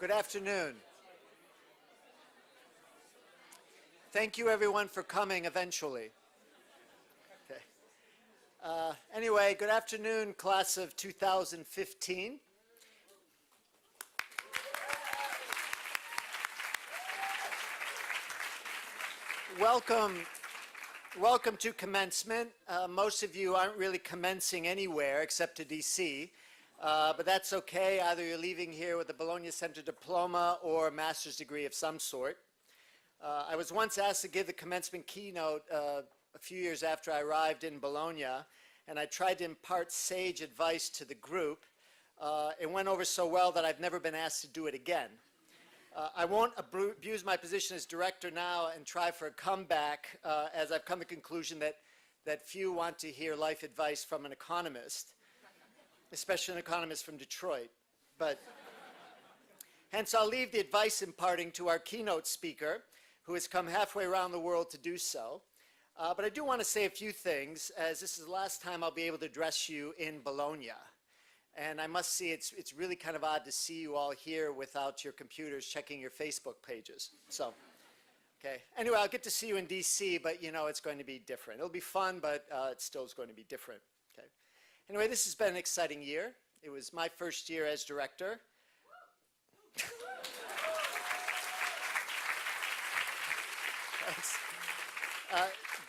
Good afternoon. Thank you everyone for coming eventually. Okay. Anyway, good afternoon, class of 2015. Welcome to Commencement. Most of you aren't really commencing anywhere except to DC. But that's okay. Either you're leaving here with a Bologna Center diploma or a master's degree of some sort. I was once asked to give the commencement keynote a few years after I arrived in Bologna, and I tried to impart sage advice to the group. It went over so well that I've never been asked to do it again. I won't abuse my position as director now and try for a comeback, as I've come to the conclusion that few want to hear life advice from an economist, especially an economist from Detroit. But hence I'll leave the advice imparting to our keynote speaker, who has come halfway around the world to do so. But I do want to say a few things, as this is the last time I'll be able to address you in Bologna. And I must say it's really kind of odd to see you all here without your computers checking your Facebook pages. So, okay. Anyway, I'll get to see you in DC, but you know it's going to be different. It'll be fun, but it still is going to be different. Okay. Anyway, this has been an exciting year. It was my first year as director. Thanks.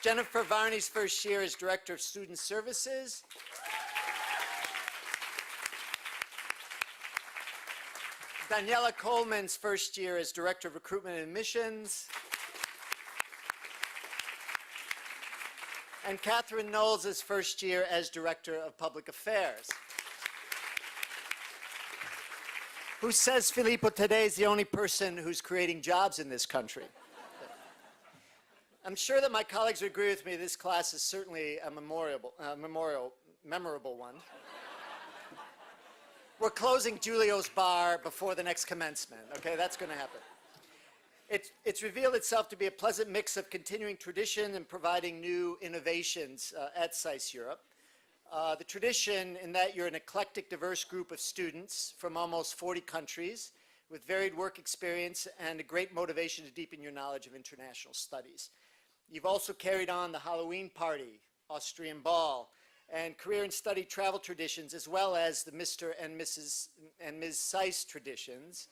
Jennifer Varney's first year as Director of Student Services. Daniela Coleman's first year as Director of Recruitment and Admissions. And Catherine Knowles' first year as Director of Public Affairs. Who says Filippo today is the only person who's creating jobs in this country? I'm sure that my colleagues would agree with me. This class is certainly a memorable one. We're closing Giulio's bar before the next commencement. Okay, that's going to happen. It's revealed itself to be a pleasant mix of continuing tradition and providing new innovations at SAIS Europe. The tradition in that you're an eclectic, diverse group of students from almost 40 countries with varied work experience and a great motivation to deepen your knowledge of international studies. You've also carried on the Halloween party, Austrian ball, and career and study travel traditions, as well as the Mr. and Mrs. and Ms. SAIS traditions,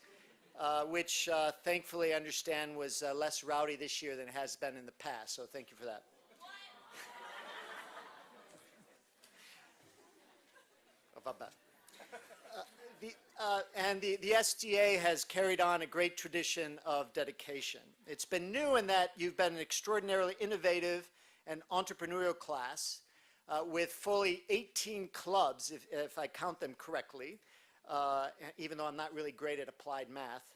which thankfully I understand was less rowdy this year than it has been in the past, so thank you for that. The SDA has carried on a great tradition of dedication. It's been new in that you've been an extraordinarily innovative and entrepreneurial class with fully 18 clubs, if I count them correctly, even though I'm not really great at applied math,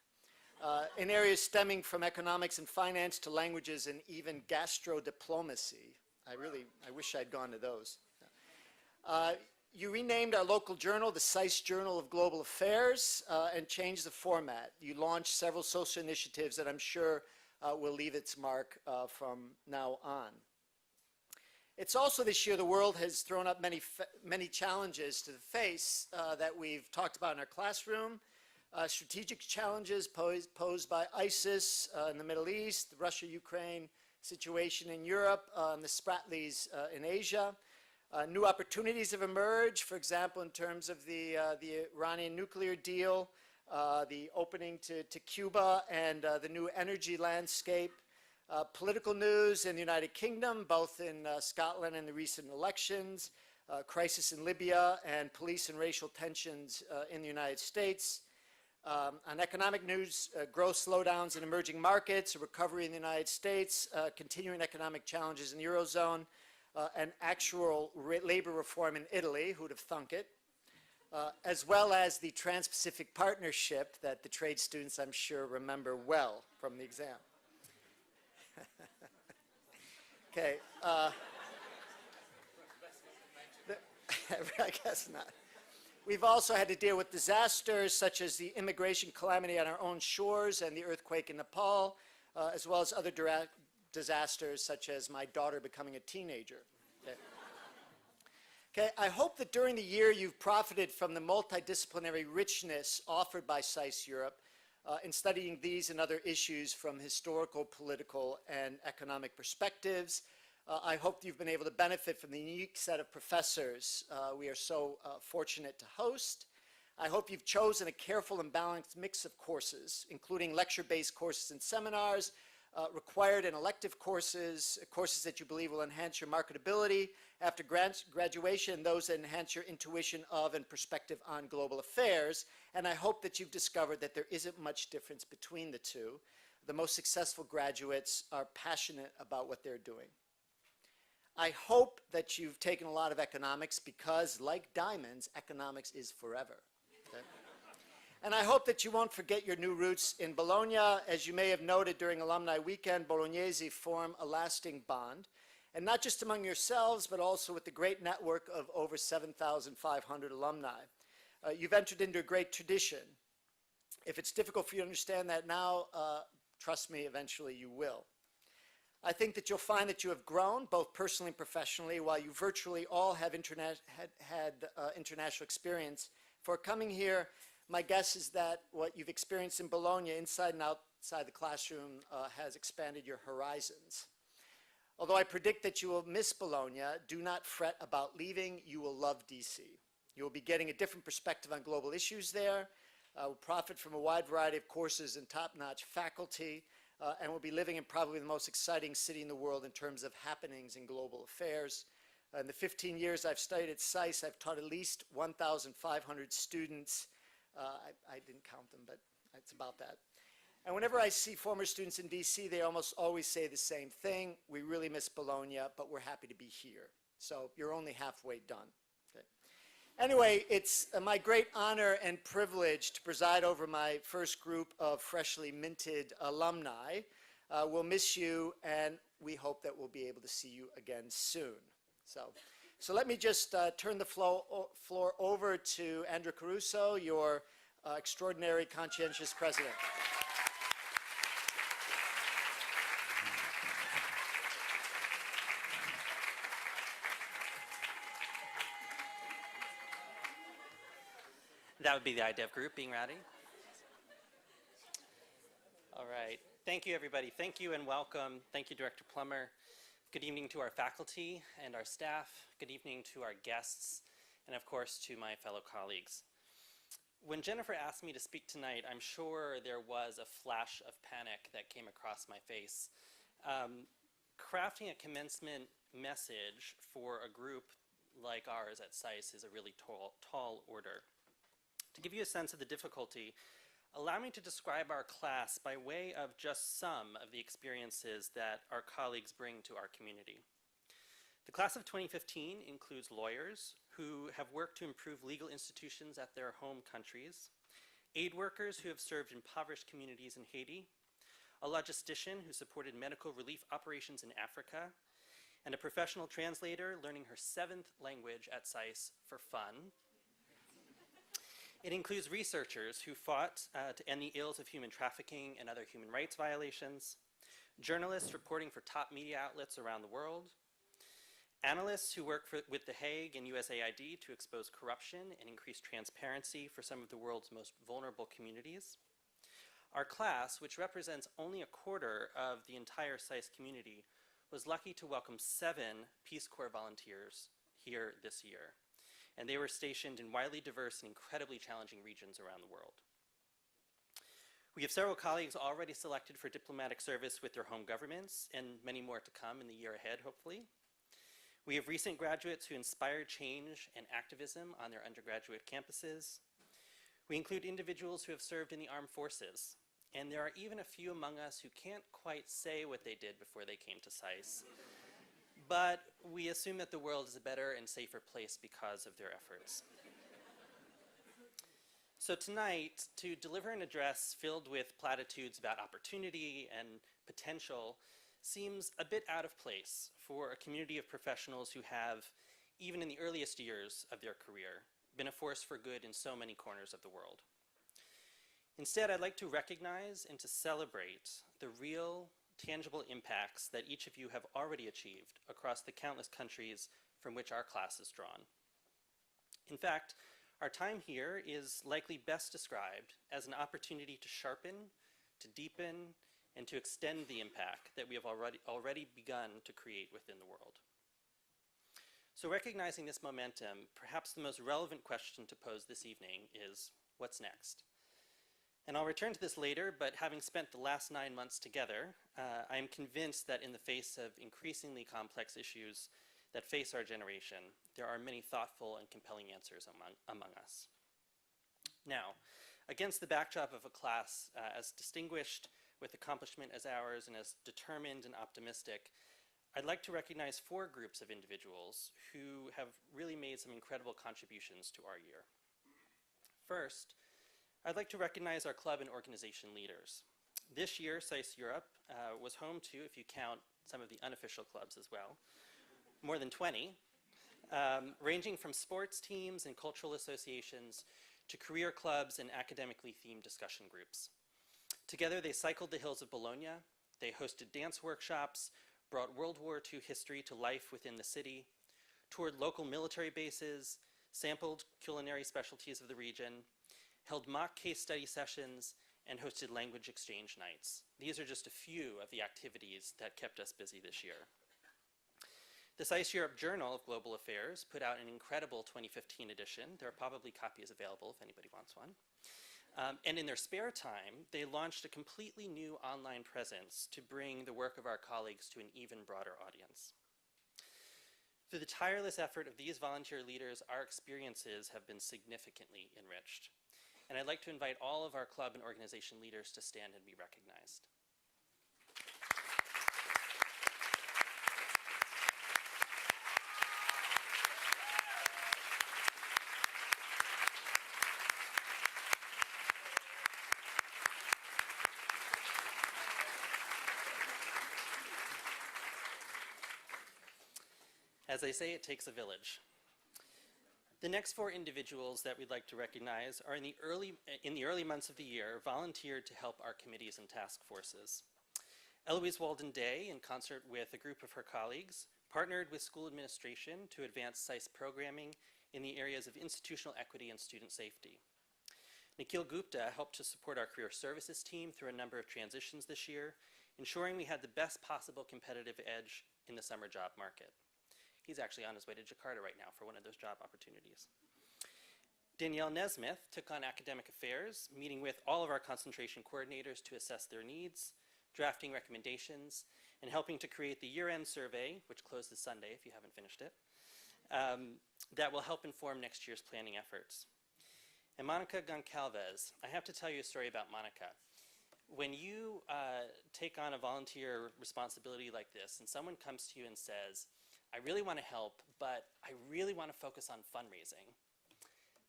in areas stemming from economics and finance to languages and even gastro-diplomacy. I wish I'd gone to those. You renamed our local journal the SAIS Journal of Global Affairs and changed the format. You launched several social initiatives that I'm sure will leave its mark from now on. It's also this year the world has thrown up many challenges to the face that we've talked about in our classroom. Strategic challenges posed by ISIS in the Middle East, the Russia-Ukraine situation in Europe, and the Spratlys in Asia. New opportunities have emerged, for example, in terms of the Iranian nuclear deal, the opening to Cuba, and the new energy landscape. Political news in the United Kingdom, both in Scotland and the recent elections, crisis in Libya, and police and racial tensions in the United States. On economic news, growth slowdowns in emerging markets, a recovery in the United States, continuing economic challenges in the Eurozone, and actual labor reform in Italy, who'd have thunk it, as well as the Trans-Pacific Partnership that the trade students, I'm sure, remember well from the exam. Okay. I guess not. We've also had to deal with disasters such as the immigration calamity on our own shores and the earthquake in Nepal, as well as other disasters such as my daughter becoming a teenager. Okay, I hope that during the year you've profited from the multidisciplinary richness offered by SAIS Europe, in studying these and other issues from historical, political, and economic perspectives. I hope you've been able to benefit from the unique set of professors we are so fortunate to host. I hope you've chosen a careful and balanced mix of courses, including lecture-based courses and seminars, required and elective courses, courses that you believe will enhance your marketability after graduation, and those that enhance your intuition of and perspective on global affairs. And I hope that you've discovered that there isn't much difference between the two. The most successful graduates are passionate about what they're doing. I hope that you've taken a lot of economics because, like diamonds, economics is forever. Okay? And I hope that you won't forget your new roots in Bologna. As you may have noted during Alumni Weekend, Bolognesi form a lasting bond, and not just among yourselves, but also with the great network of over 7,500 alumni. You've entered into a great tradition. If it's difficult for you to understand that now, trust me, eventually you will. I think that you'll find that you have grown, both personally and professionally, while you virtually all have had international experience. For coming here, my guess is that what you've experienced in Bologna, inside and outside the classroom, has expanded your horizons. Although I predict that you will miss Bologna, do not fret about leaving. You will love DC. You will be getting a different perspective on global issues there, will profit from a wide variety of courses and top-notch faculty, and will be living in probably the most exciting city in the world in terms of happenings in global affairs. In the 15 years I've studied at SAIS, I've taught at least 1,500 students. I didn't count them, but it's about that. And whenever I see former students in DC, they almost always say the same thing. We really miss Bologna, but we're happy to be here. So you're only halfway done. Okay. Anyway, it's my great honor and privilege to preside over my first group of freshly minted alumni. We'll miss you, and we hope that we'll be able to see you again soon. So let me just turn the floor over to Andrew Caruso, your extraordinary, conscientious president. That would be the IDEV group being ready. All right. Thank you, everybody. Thank you and welcome. Thank you, Director Plummer. Good evening to our faculty and our staff. Good evening to our guests, and of course to my fellow colleagues. When Jennifer asked me to speak tonight, I'm sure there was a flash of panic that came across my face. Crafting a commencement message for a group like ours at SAIS is a really tall order. To give you a sense of the difficulty, allow me to describe our class by way of just some of the experiences that our colleagues bring to our community. The class of 2015 includes lawyers who have worked to improve legal institutions at their home countries, aid workers who have served impoverished communities in Haiti, a logistician who supported medical relief operations in Africa, and a professional translator learning her 7th language at SAIS for fun. It includes researchers who fought to end the ills of human trafficking and other human rights violations, journalists reporting for top media outlets around the world, analysts who work with The Hague and USAID to expose corruption and increase transparency for some of the world's most vulnerable communities. Our class, which represents only a quarter of the entire SAIS community, was lucky to welcome 7 Peace Corps volunteers here this year. And they were stationed in widely diverse and incredibly challenging regions around the world. We have several colleagues already selected for diplomatic service with their home governments, and many more to come in the year ahead, hopefully. We have recent graduates who inspired change and activism on their undergraduate campuses. We include individuals who have served in the armed forces, and there are even a few among us who can't quite say what they did before they came to SAIS. But we assume that the world is a better and safer place because of their efforts. So tonight, to deliver an address filled with platitudes about opportunity and potential seems a bit out of place for a community of professionals who have, even in the earliest years of their career, been a force for good in so many corners of the world. Instead, I'd like to recognize and to celebrate the real, tangible impacts that each of you have already achieved across the countless countries from which our class is drawn. In fact, Our time here is likely best described as an opportunity to sharpen, to deepen, and to extend the impact that we have already begun to create within the world. So recognizing this momentum, perhaps the most relevant question to pose this evening is, what's next? And I'll return to this later, but having spent the last 9 months together, I am convinced that in the face of increasingly complex issues that face our generation, there are many thoughtful and compelling answers among us. Now, against the backdrop of a class as distinguished with accomplishment as ours and as determined and optimistic, I'd like to recognize 4 groups of individuals who have really made some incredible contributions to our year. First, I'd like to recognize our club and organization leaders. This year, SAIS Europe was home to, if you count some of the unofficial clubs as well, more than 20, ranging from sports teams and cultural associations to career clubs and academically themed discussion groups. Together, they cycled the hills of Bologna, they hosted dance workshops, brought World War II history to life within the city, toured local military bases, sampled culinary specialties of the region, held mock case study sessions, and hosted language exchange nights. These are just a few of the activities that kept us busy this year. The SAIS Europe Journal of Global Affairs put out an incredible 2015 edition. There are probably copies available if anybody wants one. And in their spare time, they launched a completely new online presence to bring the work of our colleagues to an even broader audience. Through the tireless effort of these volunteer leaders, our experiences have been significantly enriched. And I'd like to invite all of our club and organization leaders to stand and be recognized. As they say, it takes a village. The next 4 individuals that we'd like to recognize are in the early months of the year volunteered to help our committees and task forces. Eloise Walden Day, in concert with a group of her colleagues, partnered with school administration to advance SAIS programming in the areas of institutional equity and student safety. Nikhil Gupta helped to support our career services team through a number of transitions this year, ensuring we had the best possible competitive edge in the summer job market. He's actually on his way to Jakarta right now for one of those job opportunities. Danielle Nesmith took on academic affairs, meeting with all of our concentration coordinators to assess their needs, drafting recommendations, and helping to create the year-end survey, which closes Sunday if you haven't finished it, that will help inform next year's planning efforts. And Monica Goncalves, I have to tell you a story about Monica. When you take on a volunteer responsibility like this, and someone comes to you and says, I really want to help, but I really want to focus on fundraising.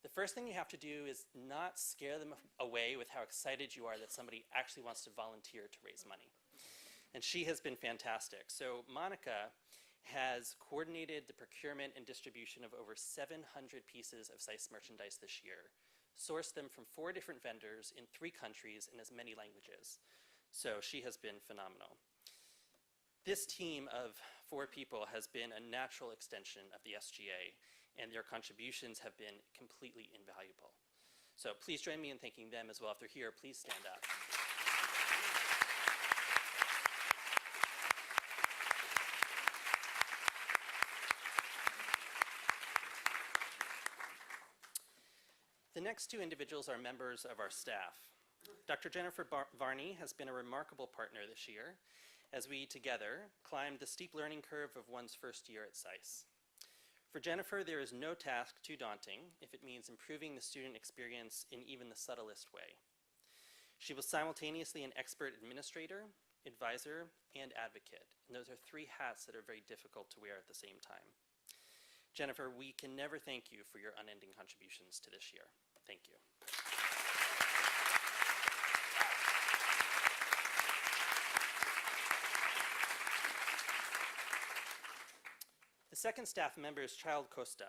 The first thing you have to do is not scare them away with how excited you are that somebody actually wants to volunteer to raise money. And she has been fantastic. So Monica has coordinated the procurement and distribution of over 700 pieces of SAIS merchandise this year, sourced them from 4 different vendors in 3 countries in as many languages. So she has been phenomenal. This team of 4 people has been a natural extension of the SGA, and their contributions have been completely invaluable. So please join me in thanking them as well. If they're here, please stand up. The next 2 individuals are members of our staff. Dr. Jennifer Varney has been a remarkable partner this year as we together climbed the steep learning curve of one's first year at SAIS. For Jennifer, there is no task too daunting if it means improving the student experience in even the subtlest way. She was simultaneously an expert administrator, advisor, and advocate, and those are 3 hats that are very difficult to wear at the same time. Jennifer, we can never thank you for your unending contributions to this year. Thank you. The second staff member is Child Costa.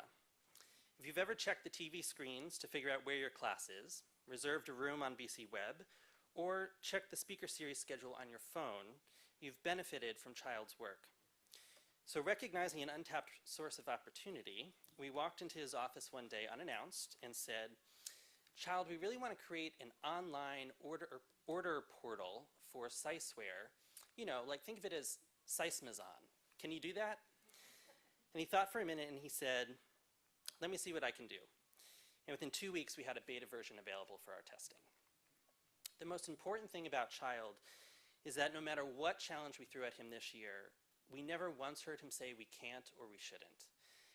If you've ever checked the TV screens to figure out where your class is, reserved a room on BC Web, or checked the speaker series schedule on your phone, you've benefited from Child's work. So recognizing an untapped source of opportunity, we walked into his office one day unannounced and said, "Child, we really want to create an online order portal for SAISware. You know, like think of it as SAISmazon. Can you do that?" And he thought for a minute and he said, "Let me see what I can do." And within 2 weeks, we had a beta version available for our testing. The most important thing about Child is that no matter what challenge we threw at him this year, we never once heard him say we can't or we shouldn't.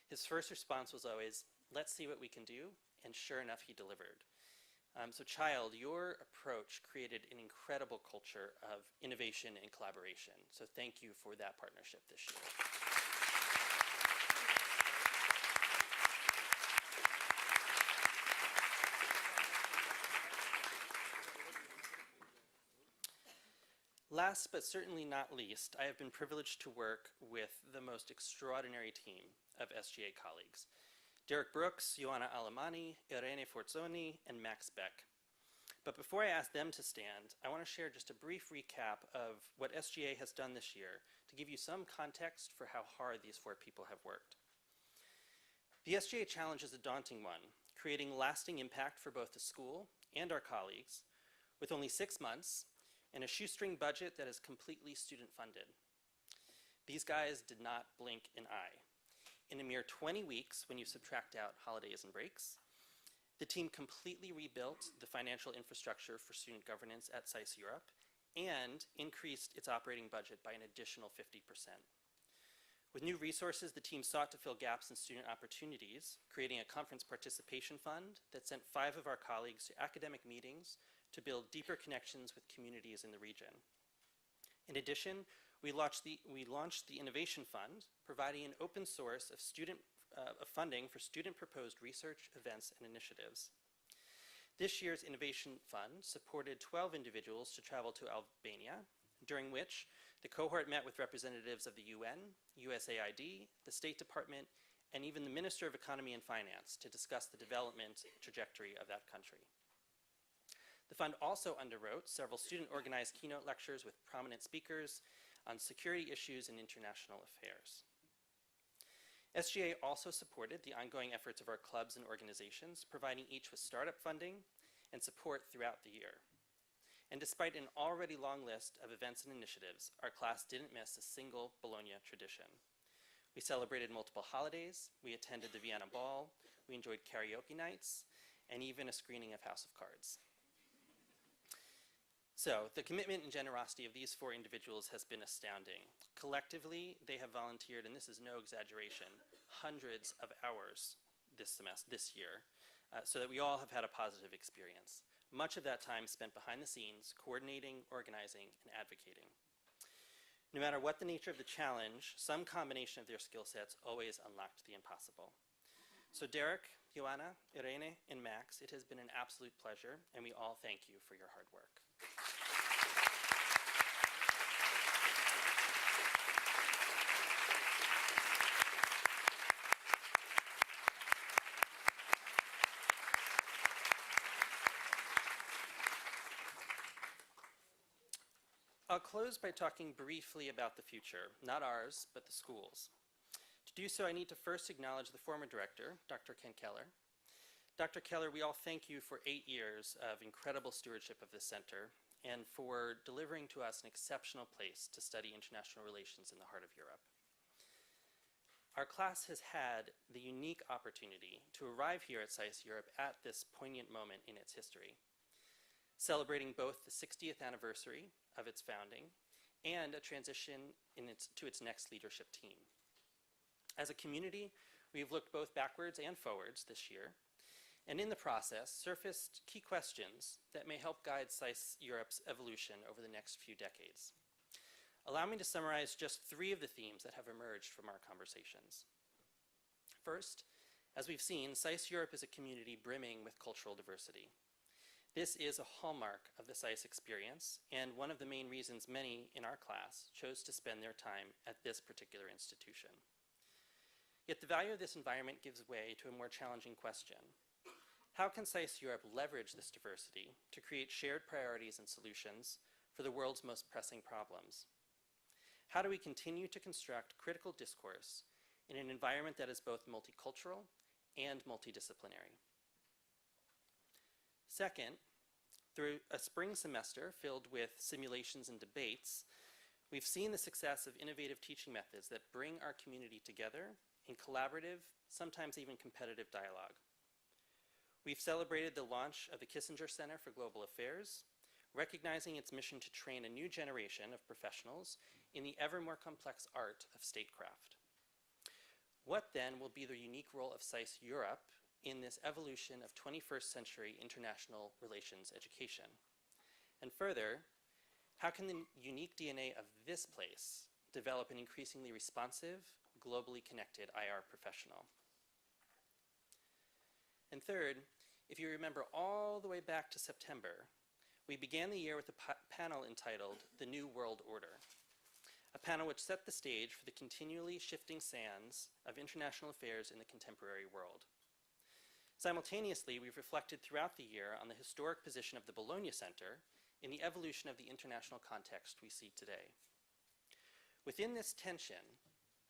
His first response was always, "Let's see what we can do," and sure enough, he delivered. So Child, your approach created an incredible culture of innovation and collaboration. So thank you for that partnership this year. Last but certainly not least, I have been privileged to work with the most extraordinary team of SGA colleagues. Derek Brooks, Ioana Alemani, Irene Forzoni, and Max Beck. But before I ask them to stand, I want to share just a brief recap of what SGA has done this year to give you some context for how hard these 4 people have worked. The SGA challenge is a daunting one, creating lasting impact for both the school and our colleagues, with only 6 months and a shoestring budget that is completely student funded. These guys did not blink an eye. In a mere 20 weeks, when you subtract out holidays and breaks, the team completely rebuilt the financial infrastructure for student governance at SAIS Europe and increased its operating budget by an additional 50%. With new resources, the team sought to fill gaps in student opportunities, creating a conference participation fund that sent 5 of our colleagues to academic meetings to build deeper connections with communities in the region. In addition, we launched the Innovation Fund, providing an open source of funding for student-proposed research, events, and initiatives. This year's Innovation Fund supported 12 individuals to travel to Albania, during which the cohort met with representatives of the UN, USAID, the State Department, and even the Minister of Economy and Finance to discuss the development trajectory of that country. The fund also underwrote several student-organized keynote lectures with prominent speakers on security issues and international affairs. SGA also supported the ongoing efforts of our clubs and organizations, providing each with startup funding and support throughout the year. And despite an already long list of events and initiatives, our class didn't miss a single Bologna tradition. We celebrated multiple holidays, we attended the Vienna Ball, we enjoyed karaoke nights, and even a screening of House of Cards. So, the commitment and generosity of these 4 individuals has been astounding. Collectively, they have volunteered, and this is no exaggeration, hundreds of hours this year, so that we all have had a positive experience. Much of that time spent behind the scenes, coordinating, organizing, and advocating. No matter what the nature of the challenge, some combination of their skill sets always unlocked the impossible. So Derek, Ioana, Irene, and Max, it has been an absolute pleasure, and we all thank you for your hard work. I'll close by talking briefly about the future, not ours, but the school's. To do so, I need to first acknowledge the former director, Dr. Ken Keller. Dr. Keller, we all thank you for 8 years of incredible stewardship of this center and for delivering to us an exceptional place to study international relations in the heart of Europe. Our class has had the unique opportunity to arrive here at SAIS Europe at this poignant moment in its history, celebrating both the 60th anniversary of its founding and a transition to its next leadership team. As a community, we've looked both backwards and forwards this year, and in the process, surfaced key questions that may help guide SAIS Europe's evolution over the next few decades. Allow me to summarize just 3 of the themes that have emerged from our conversations. First, as we've seen, SAIS Europe is a community brimming with cultural diversity. This is a hallmark of the SAIS experience, and one of the main reasons many in our class chose to spend their time at this particular institution. Yet the value of this environment gives way to a more challenging question. How can SAIS Europe leverage this diversity to create shared priorities and solutions for the world's most pressing problems? How do we continue to construct critical discourse in an environment that is both multicultural and multidisciplinary? Second, through a spring semester filled with simulations and debates, we've seen the success of innovative teaching methods that bring our community together in collaborative, sometimes even competitive dialogue. We've celebrated the launch of the Kissinger Center for Global Affairs, recognizing its mission to train a new generation of professionals in the ever more complex art of statecraft. What then will be the unique role of SAIS Europe in this evolution of 21st century international relations education? And further, how can the unique DNA of this place develop an increasingly responsive, globally connected IR professional? And third, if you remember all the way back to September, we began the year with a panel entitled The New World Order, a panel which set the stage for the continually shifting sands of international affairs in the contemporary world. Simultaneously, we've reflected throughout the year on the historic position of the Bologna Center in the evolution of the international context we see today. Within this tension,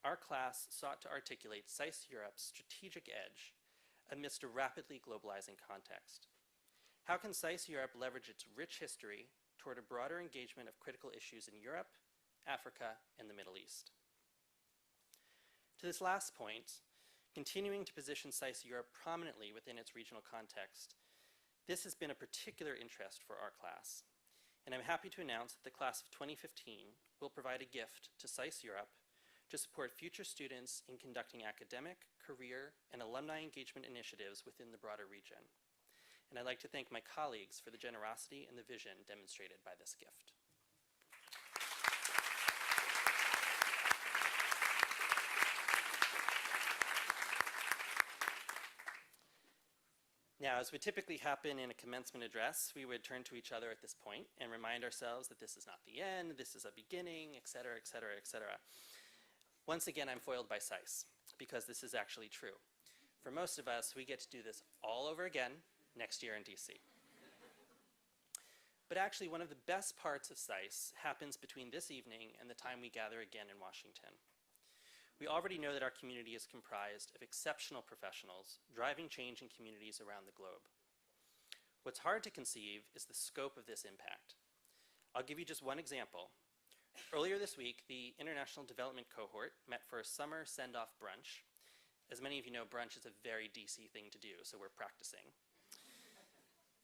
our class sought to articulate SAIS Europe's strategic edge amidst a rapidly globalizing context. How can SAIS Europe leverage its rich history toward a broader engagement of critical issues in Europe, Africa, and the Middle East? To this last point, continuing to position SAIS Europe prominently within its regional context, this has been a particular interest for our class. And I'm happy to announce that the class of 2015 will provide a gift to SAIS Europe to support future students in conducting academic, career, and alumni engagement initiatives within the broader region. And I'd like to thank my colleagues for the generosity and the vision demonstrated by this gift. Now, as would typically happen in a commencement address, we would turn to each other at this point and remind ourselves that this is not the end, this is a beginning, et cetera, et cetera, et cetera. Once again, I'm foiled by SAIS, because this is actually true. For most of us, we get to do this all over again next year in DC. But actually, one of the best parts of SAIS happens between this evening and the time we gather again in Washington. We already know that our community is comprised of exceptional professionals driving change in communities around the globe. What's hard to conceive is the scope of this impact. I'll give you just one example. Earlier this week, the International Development Cohort met for a summer send-off brunch. As many of you know, brunch is a very DC thing to do, so we're practicing.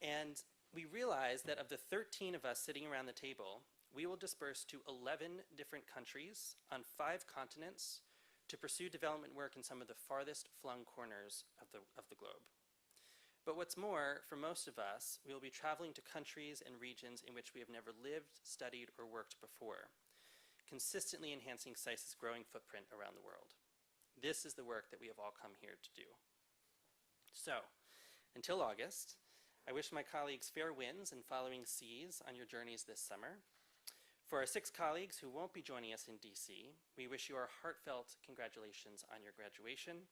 And we realized that of the 13 of us sitting around the table, we will disperse to 11 different countries on 5 continents to pursue development work in some of the farthest flung corners of the globe. But what's more, for most of us, we will be traveling to countries and regions in which we have never lived, studied, or worked before, consistently enhancing SAIS's growing footprint around the world. This is the work that we have all come here to do. So, until August, I wish my colleagues fair winds and following seas on your journeys this summer. For our 6 colleagues who won't be joining us in DC, we wish you our heartfelt congratulations on your graduation.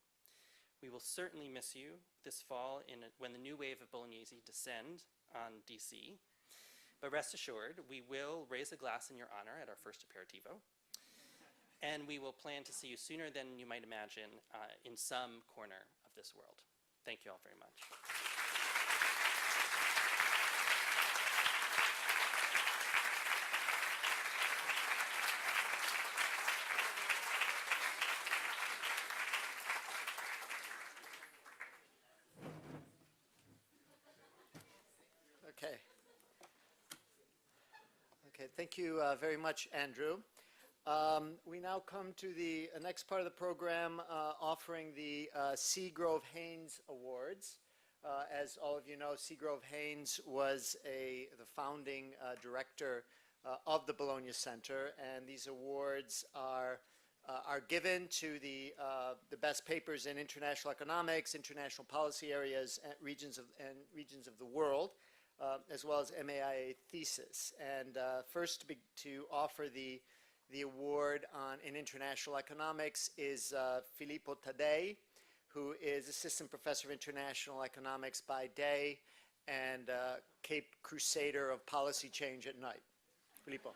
We will certainly miss you this fall when the new wave of Bolognese descend on DC. But rest assured, we will raise a glass in your honor at our first aperitivo. And we will plan to see you sooner than you might imagine in some corner of this world. Thank you all very much. Okay, thank you very much, Andrew. We now come to the next part of the program, offering the Seagrove Haynes Awards. As all of you know, Seagrove Haynes was the founding director of the Bologna Center, and these awards are given to the best papers in international economics, international policy areas, and regions of the world. As well as MAIA thesis. And first to offer the award in international economics is Filippo Taddei, who is Assistant Professor of International Economics by day and Cape Crusader of Policy Change at night. Filippo.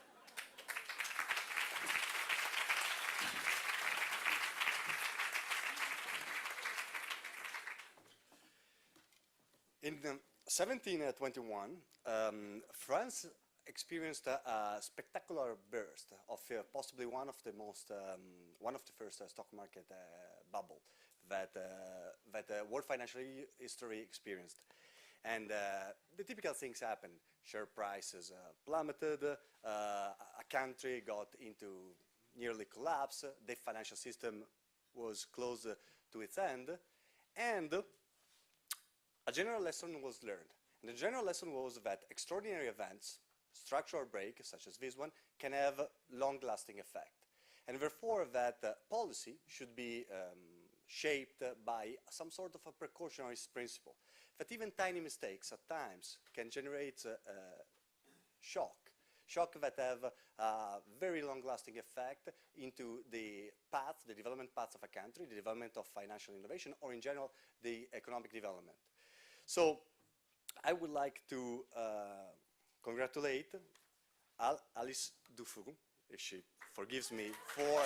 In 1721, France experienced a spectacular burst of possibly one of the first stock market bubble that world financial history experienced. And the typical things happened. Share prices plummeted, a country got into nearly collapse, the financial system was close to its end, and a general lesson was learned. And the general lesson was that extraordinary events, structural breaks such as this one, can have long-lasting effect. And therefore that policy should be shaped by some sort of a precautionary principle. That even tiny mistakes at times can generate shock that have a very long-lasting effect into the development path of a country, the development of financial innovation, or in general, the economic development. So I would like to congratulate Alice Dufour, if she forgives me, for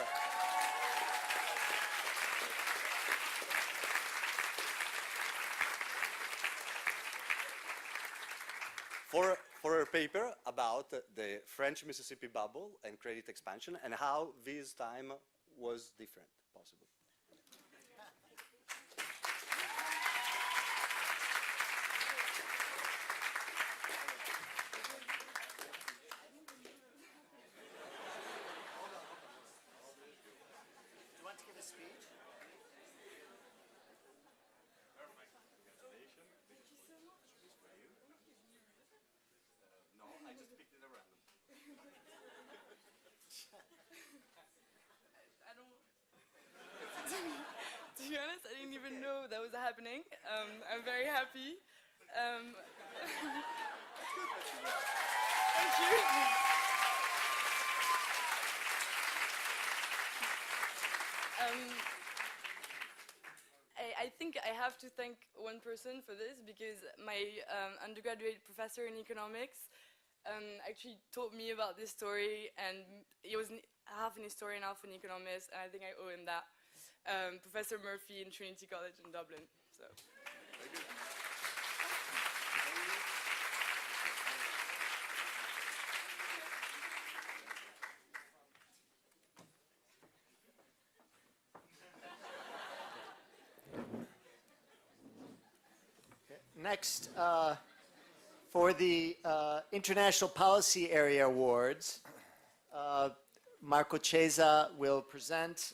her paper about the French Mississippi bubble and credit expansion and how this time was different, possibly. Do you want to give a speech? To be honest, I didn't even know that was happening. I'm very happy. Thank you. I think I have to thank one person for this because my undergraduate professor in economics actually told me about this story, and he was half an historian, half an economist, and I think I owe him that. Professor Murphy in Trinity College in Dublin. So. Next, for the International Policy Area Awards, Marco Cesa will present.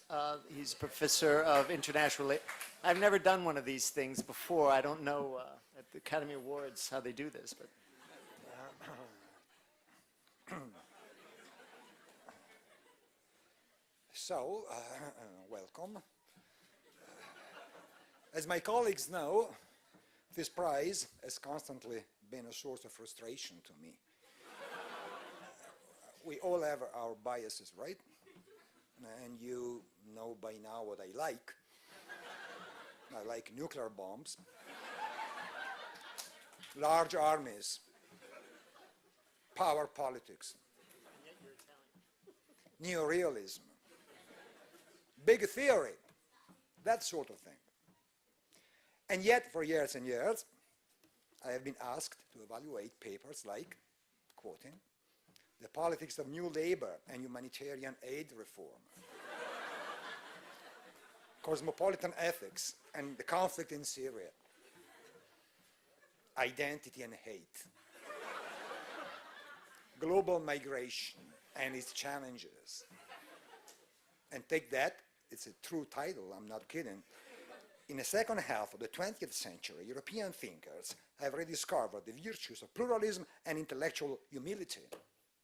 He's professor of international. I've never done one of these things before. I don't know at the Academy Awards how they do this, but. So, welcome. As my colleagues know, this prize has constantly been a source of frustration to me. We all have our biases, right? And you know by now what I like. I like nuclear bombs, large armies, power politics, neorealism, big theory, that sort of thing. And yet, for years and years, I have been asked to evaluate papers like, quoting, the politics of new labor and humanitarian aid reform, cosmopolitan ethics and the conflict in Syria, identity and hate, global migration and its challenges. And take that, it's a true title, I'm not kidding. In the second half of the 20th century, European thinkers have rediscovered the virtues of pluralism and intellectual humility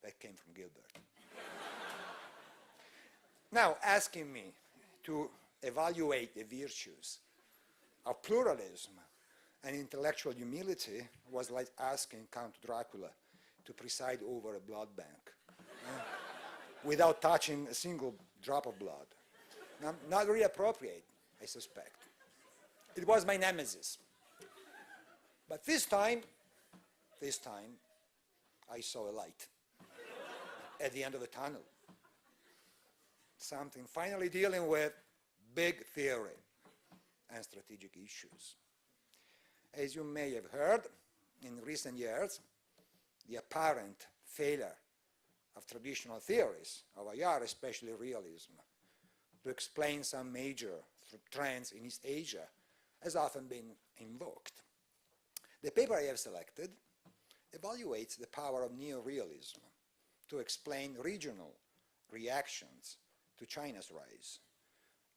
that came from Gilbert. Now, asking me to evaluate the virtues of pluralism and intellectual humility was like asking Count Dracula to preside over a blood bank without touching a single drop of blood. Now, not really appropriate, I suspect. It was my nemesis. But this time, I saw a light at the end of the tunnel. Something finally dealing with big theory and strategic issues. As you may have heard, in recent years, the apparent failure of traditional theories of IR, especially realism, to explain some major trends in East Asia has often been invoked. The paper I have selected evaluates the power of neorealism to explain regional reactions to China's rise.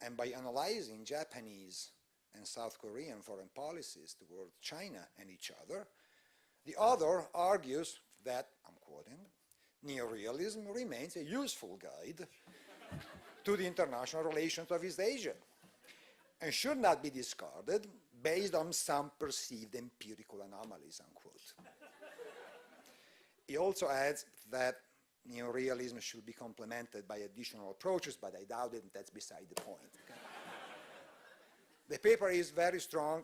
And by analyzing Japanese and South Korean foreign policies toward China and each other, the author argues that, I'm quoting, neorealism remains a useful guide to the international relations of East Asia and should not be discarded based on some perceived empirical anomalies, unquote. He also adds that neorealism should be complemented by additional approaches, but I doubt it, and that's beside the point. Okay? The paper is very strong,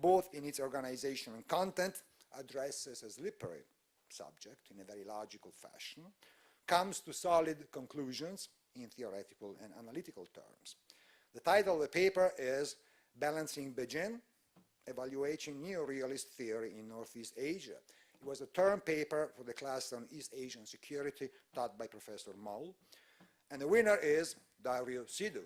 both in its organization and content, addresses a slippery subject in a very logical fashion, comes to solid conclusions in theoretical and analytical terms. The title of the paper is Balancing Beijing, Evaluating Neorealist Theory in Northeast Asia. It was a term paper for the class on East Asian security taught by Professor Moll, and the winner is Dario Sidhu.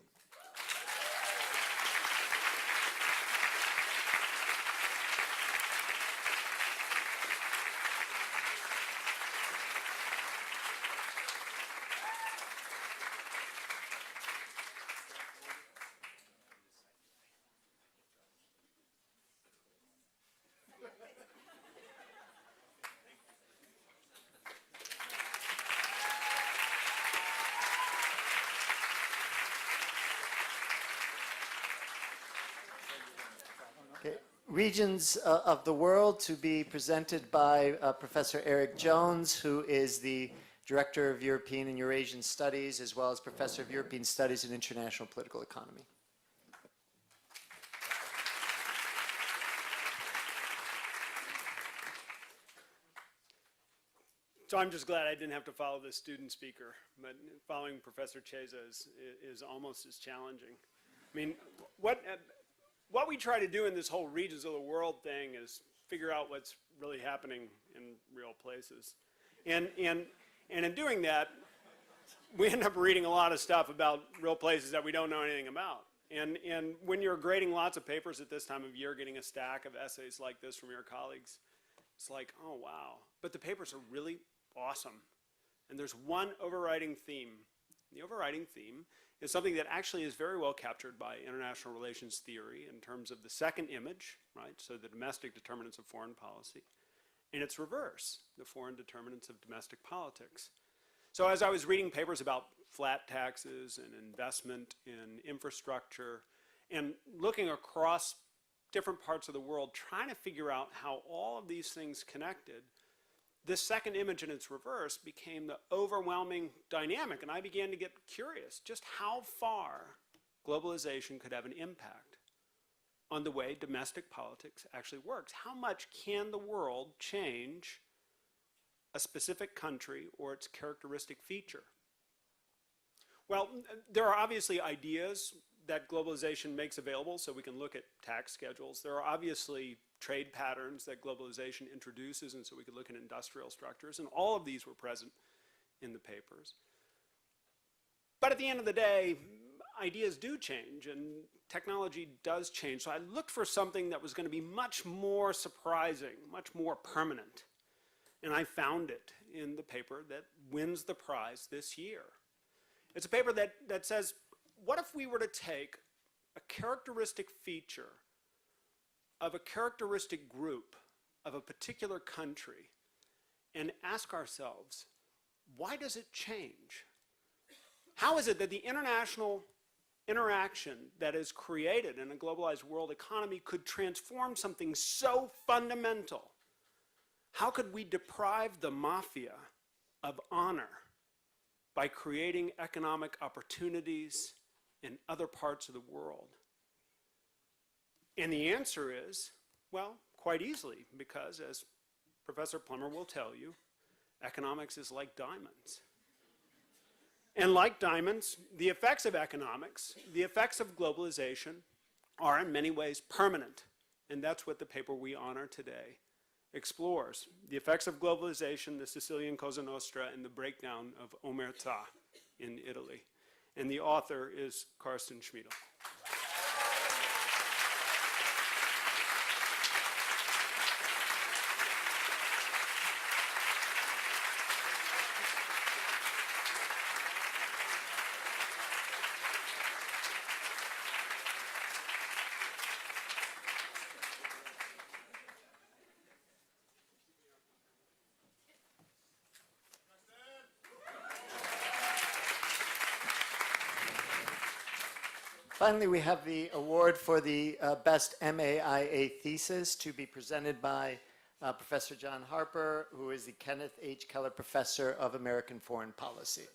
Okay. Regions of the world to be presented by Professor Eric Jones, who is the Director of European and Eurasian Studies, as well as Professor of European Studies and International Political Economy. So I'm just glad I didn't have to follow this student speaker, but following Professor Chiesa is almost as challenging. I mean, what we try to do in this whole regions of the world thing is figure out what's really happening in real places. And in doing that, we end up reading a lot of stuff about real places that we don't know anything about. And when you're grading lots of papers at this time of year, getting a stack of essays like this from your colleagues, it's like, oh, wow. But the papers are really awesome. And there's one overriding theme. The overriding theme is something that actually is very well captured by international relations theory in terms of the second image, right? So the domestic determinants of foreign policy. And its reverse, the foreign determinants of domestic politics. So as I was reading papers about flat taxes and investment in infrastructure and looking across different parts of the world, trying to figure out how all of these things connected, this second image in its reverse became the overwhelming dynamic, and I began to get curious just how far globalization could have an impact on the way domestic politics actually works. How much can the world change a specific country or its characteristic feature? Well, there are obviously ideas that globalization makes available, so we can look at tax schedules. There are obviously trade patterns that globalization introduces, and so we could look at industrial structures, and all of these were present in the papers. But at the end of the day, ideas do change, and technology does change. So I looked for something that was going to be much more surprising, much more permanent, and I found it in the paper that wins the prize this year. It's a paper that says, what if we were to take a characteristic feature of a characteristic group of a particular country and ask ourselves, why does it change? How is it that the international interaction that is created in a globalized world economy could transform something so fundamental? How could we deprive the mafia of honor by creating economic opportunities in other parts of the world? And the answer is, well, quite easily, because as Professor Plummer will tell you, economics is like diamonds. And like diamonds, the effects of economics, the effects of globalization are in many ways permanent. And that's what the paper we honor today explores: the effects of globalization, the Sicilian Cosa Nostra, and the breakdown of omertà in Italy. And the author is Carsten Schmiedel. Finally, we have the award for the best MAIA thesis to be presented by Professor John Harper, who is the Kenneth H. Keller Professor of American Foreign Policy.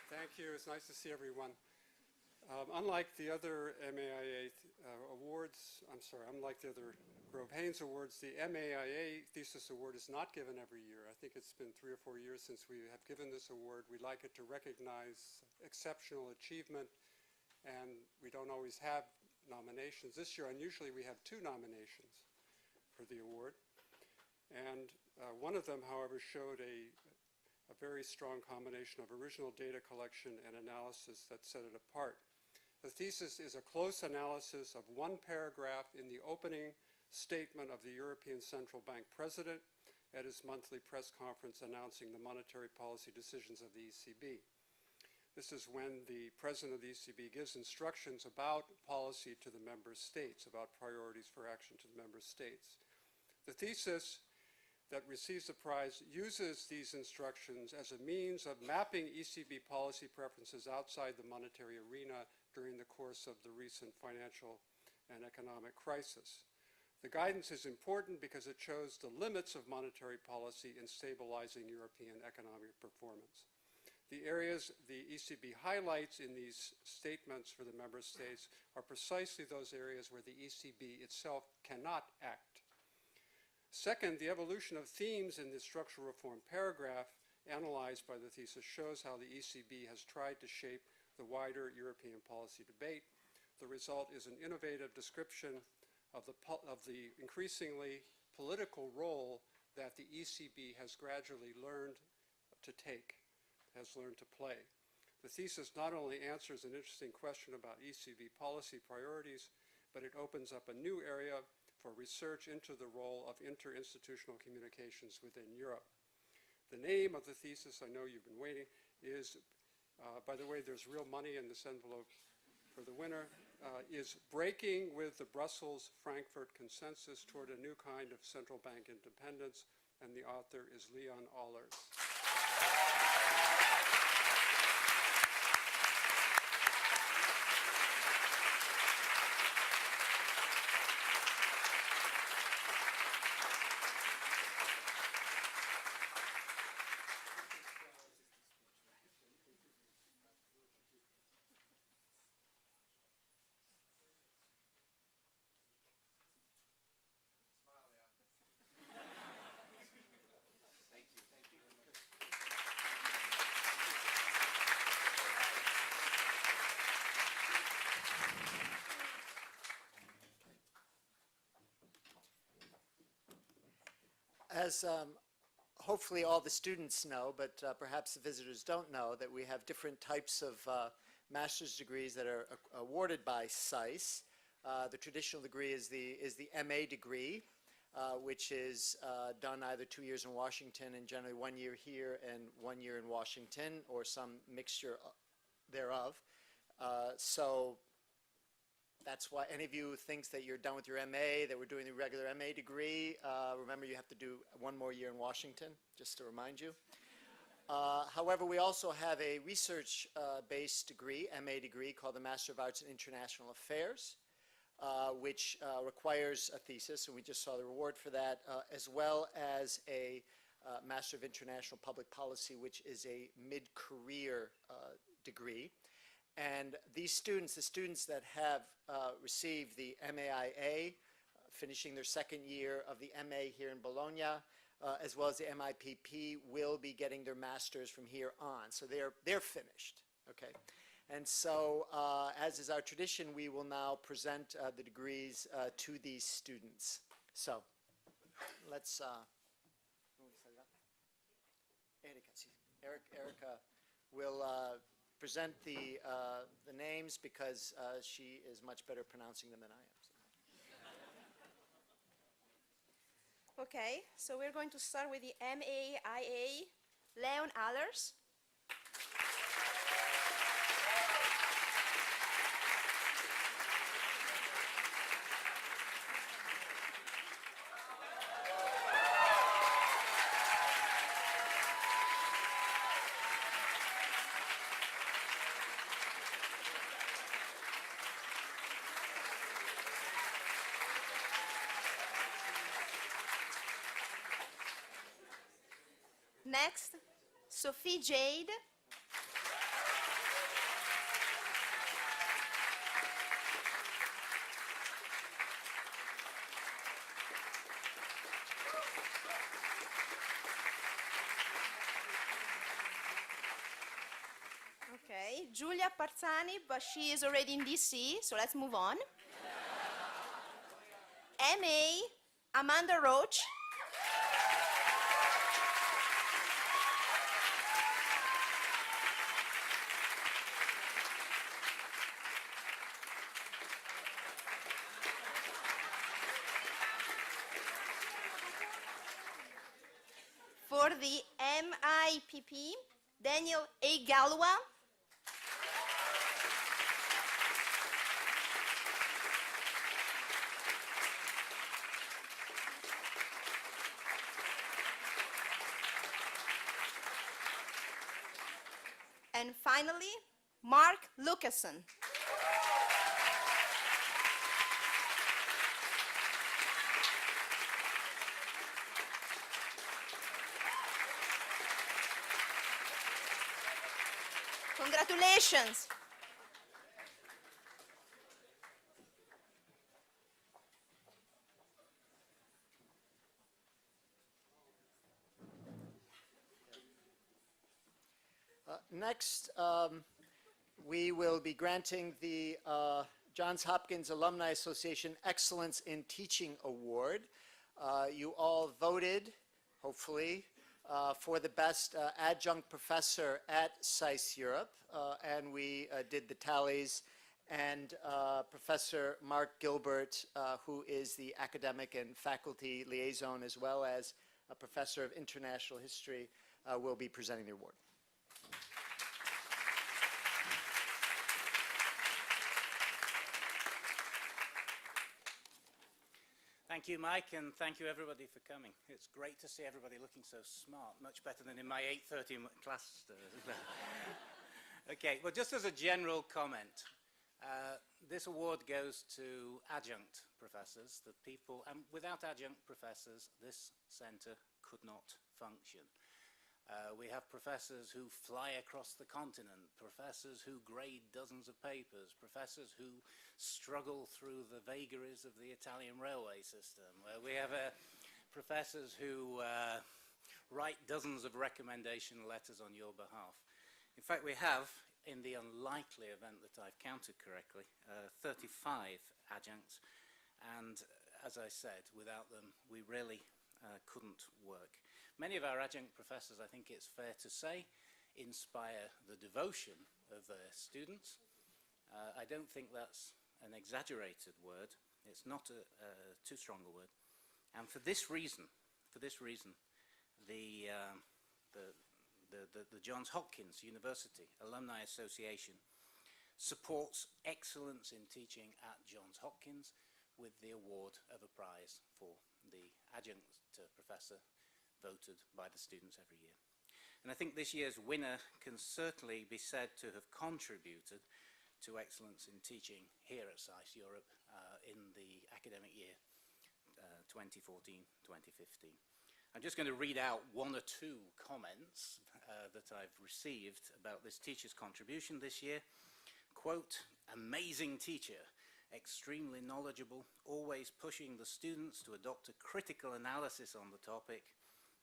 Thank you. It's nice to see everyone. Unlike the other MAIA unlike the other Grove-Haynes Awards, the MAIA Thesis Award is not given every year. I think it's been 3 or 4 years since we have given this award. We like it to recognize exceptional achievement, and we don't always have nominations. This year, unusually, we have 2 nominations for the award. And one of them, however, showed a very strong combination of original data collection and analysis that set it apart. The thesis is a close analysis of one paragraph in the opening statement of the European Central Bank President at his monthly press conference announcing the monetary policy decisions of the ECB. This is when the President of the ECB gives instructions about policy to the member states, about priorities for action to the member states. The thesis that receives the prize uses these instructions as a means of mapping ECB policy preferences outside the monetary arena during the course of the recent financial and economic crisis. The guidance is important because it shows the limits of monetary policy in stabilizing European economic performance. The areas the ECB highlights in these statements for the member states are precisely those areas where the ECB itself cannot act. Second, the evolution of themes in the structural reform paragraph analyzed by the thesis shows how the ECB has tried to shape the wider European policy debate. The result is an innovative description of the increasingly political role that the ECB has gradually learned to take, has learned to play. The thesis not only answers an interesting question about ECB policy priorities, but it opens up a new area for research into the role of interinstitutional communications within Europe. The name of the thesis, I know you've been waiting, is, by the way, there's real money in this envelope for the winner, is Breaking with the Brussels-Frankfurt Consensus Toward a New Kind of Central Bank Independence, and the author is Leon Allers. As hopefully all the students know, but perhaps the visitors don't know, that we have different types of master's degrees that are awarded by SAIS. The traditional degree is the MA degree, which is done either 2 years in Washington and generally 1 year here and 1 year in Washington, or some mixture thereof. So that's why any of you thinks that you're done with your MA, that we're doing the regular MA degree, remember you have to do 1 more year in Washington, just to remind you. However, we also have a research-based degree, MA degree, called the Master of Arts in International Affairs, which requires a thesis, and we just saw the reward for that, as well as a Master of International Public Policy, which is a mid-career degree. And these students, the students that have received the MAIA, finishing their 2nd year of the MA here in Bologna, as well as the MIPP, will be getting their masters from here on. So they're finished, Okay. And so, as is our tradition, we will now present the degrees to these students. So, let's. Erica will present the names because she is much better pronouncing them than I am. So. Okay, so we're going to start with the MAIA, Leon Allers. Next, Sophie Jade. Okay, Giulia Parzani, but she is already in DC, so let's move on. MA, Amanda Roach. For the MIPP, Daniel A. Galua. And finally, Mark Lucassen. Congratulations. Next, we will be granting the Johns Hopkins Alumni Association Excellence in Teaching Award. You all voted, hopefully, for the best adjunct professor at SAIS Europe, and we did the tallies. And Professor Mark Gilbert, who is the academic and faculty liaison, as well as a professor of international history, will be presenting the award. Thank you, Mike, and thank you, everybody, for coming. It's great to see everybody looking so smart, much better than in my 8:30 class. Okay, well, just as a general comment, this award goes to adjunct professors, the people, and without adjunct professors, this center could not function. We have professors who fly across the continent, professors who grade dozens of papers, professors who struggle through the vagaries of the Italian railway system. We have professors who write dozens of recommendation letters on your behalf. In fact, we have, in the unlikely event that I've counted correctly, 35 adjuncts. And as I said, without them, we really couldn't work. Many of our adjunct professors, I think it's fair to say, inspire the devotion of their students. I don't think that's an exaggerated word. It's not too strong a word. And for this reason, the Johns Hopkins University Alumni Association supports excellence in teaching at Johns Hopkins with the award of a prize for the adjunct professor voted by the students every year. And I think this year's winner can certainly be said to have contributed to excellence in teaching here at SAIS Europe in the academic year 2014-2015. I'm just going to read out one or two comments that I've received about this teacher's contribution this year. Quote, amazing teacher, extremely knowledgeable, always pushing the students to adopt a critical analysis on the topic.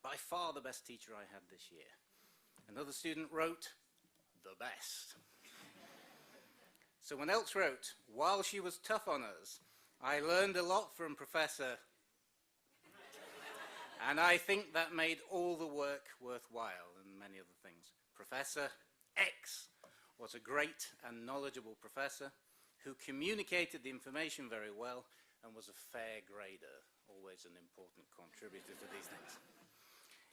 By far the best teacher I had this year. Another student wrote, the best. Someone else wrote, while she was tough on us, I learned a lot from Professor. And I think that made all the work worthwhile and many other things. Professor X was a great and knowledgeable professor who communicated the information very well and was a fair grader, always an important contributor to these things.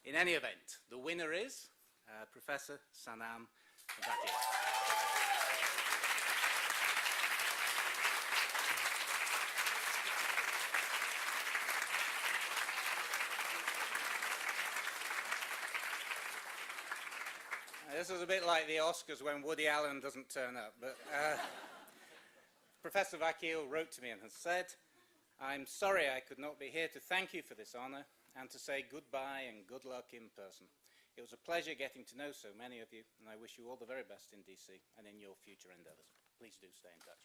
In any event, the winner is Professor Sanam Bhatia. This is a bit like the Oscars when Woody Allen doesn't turn up, but Professor Vakil wrote to me and has said, I'm sorry I could not be here to thank you for this honor and to say goodbye and good luck in person. It was a pleasure getting to know so many of you, and I wish you all the very best in DC and in your future endeavors. Please do stay in touch.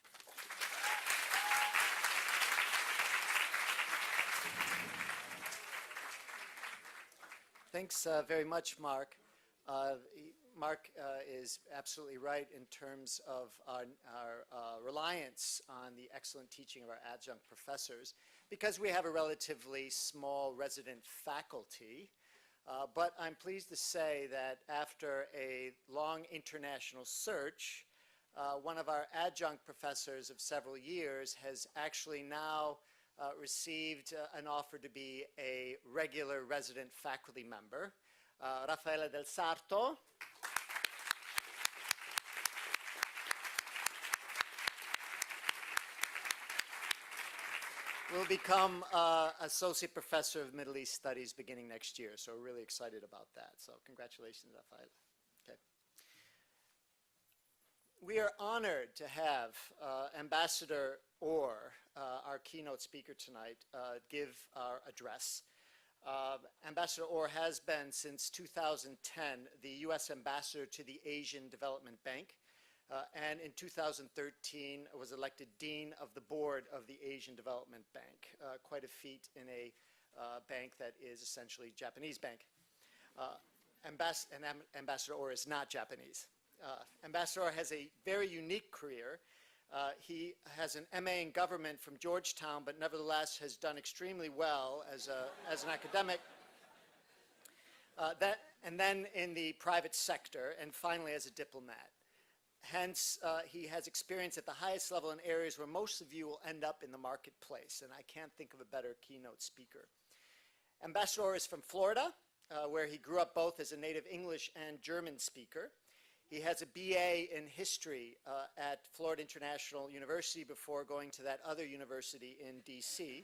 Thanks very much, Mark. Mark is absolutely right in terms of our reliance on the excellent teaching of our adjunct professors, because we have a relatively small resident faculty. But I'm pleased to say that after a long international search, one of our adjunct professors of several years has actually now received an offer to be a regular resident faculty member. Raffaele Del Sarto. Will become Associate Professor of Middle East Studies beginning next year, so we're really excited about that. So congratulations, Raffaele. Okay. We are honored to have Ambassador Orr, our keynote speaker tonight, give our address. Ambassador Orr has been since 2010 the U.S. Ambassador to the Asian Development Bank, and in 2013 was elected Dean of the Board of the Asian Development Bank, quite a feat in a bank that is essentially a Japanese bank. Ambassador Orr is not Japanese. Ambassador Orr has a very unique career. He has an MA in government from Georgetown, but nevertheless has done extremely well as an academic. And then in the private sector, and finally as a diplomat. Hence, he has experience at the highest level in areas where most of you will end up in the marketplace, and I can't think of a better keynote speaker. Ambassador Orr is from Florida, where he grew up both as a native English and German speaker. He has a BA in history at Florida International University before going to that other university in DC.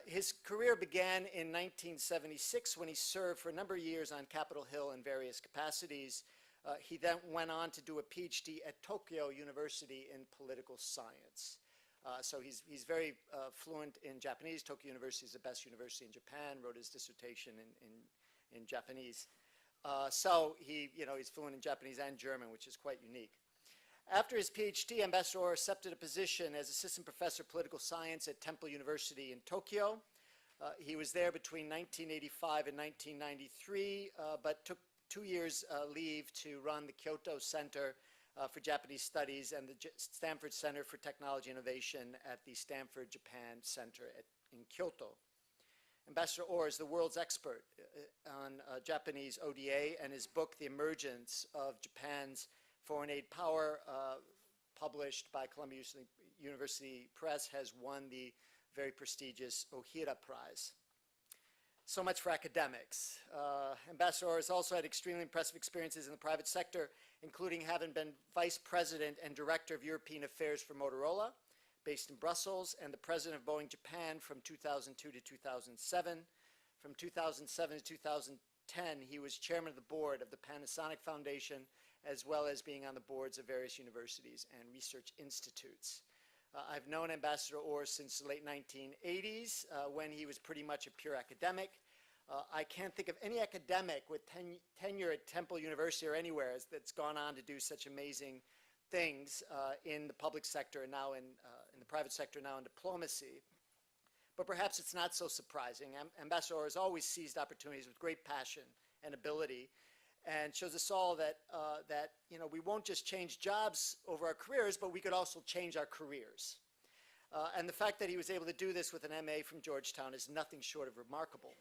His career began in 1976 when he served for a number of years on Capitol Hill in various capacities. He then went on to do a PhD at Tokyo University in political science. So he's very fluent in Japanese. Tokyo University is the best university in Japan, wrote his dissertation in Japanese. So he's fluent in Japanese and German, which is quite unique. After his PhD, Ambassador Orr accepted a position as Assistant Professor of Political Science at Temple University in Tokyo. He was there between 1985 and 1993, but took 2 years leave to run the Kyoto Center for Japanese Studies and the Stanford Center for Technology Innovation at the Stanford Japan Center in Kyoto. Ambassador Orr is the world's expert on Japanese ODA, and his book, The Emergence of Japan's Foreign Aid Power, published by Columbia University Press, has won the very prestigious Ohira Prize. So much for academics. Ambassador Orr has also had extremely impressive experiences in the private sector, including having been Vice President and Director of European Affairs for Motorola, based in Brussels, and the President of Boeing Japan from 2002 to 2007. From 2007 to 2010, he was Chairman of the Board of the Panasonic Foundation, as well as being on the boards of various universities and research institutes. I've known Ambassador Orr since the late 1980s, when he was pretty much a pure academic. I can't think of any academic with tenure at Temple University or anywhere that's gone on to do such amazing things in the public sector and now in the private sector, now in diplomacy. But perhaps it's not so surprising. Ambassador Orr has always seized opportunities with great passion and ability, and shows us all that, we won't just change jobs over our careers, but we could also change our careers. And the fact that he was able to do this with an MA from Georgetown is nothing short of remarkable.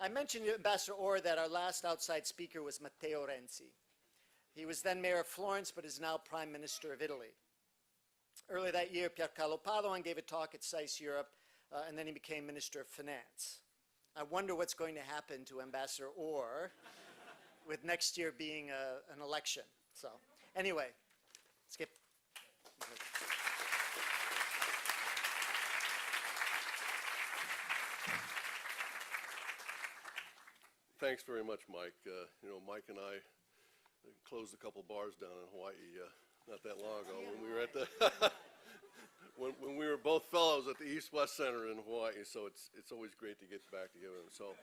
I mentioned to Ambassador Orr that our last outside speaker was Matteo Renzi. He was then mayor of Florence, but is now Prime Minister of Italy. Earlier that year, Piercarlo Padoan gave a talk at SAIS Europe, and then he became Minister of Finance. I wonder what's going to happen to Ambassador Orr with next year being an election. So anyway, skip. Thanks very much, Mike. Mike and I closed a couple bars down in Hawaii not that long ago when we were at the when we were both fellows at the East-West Center in Hawaii. So it's always great to get back together. So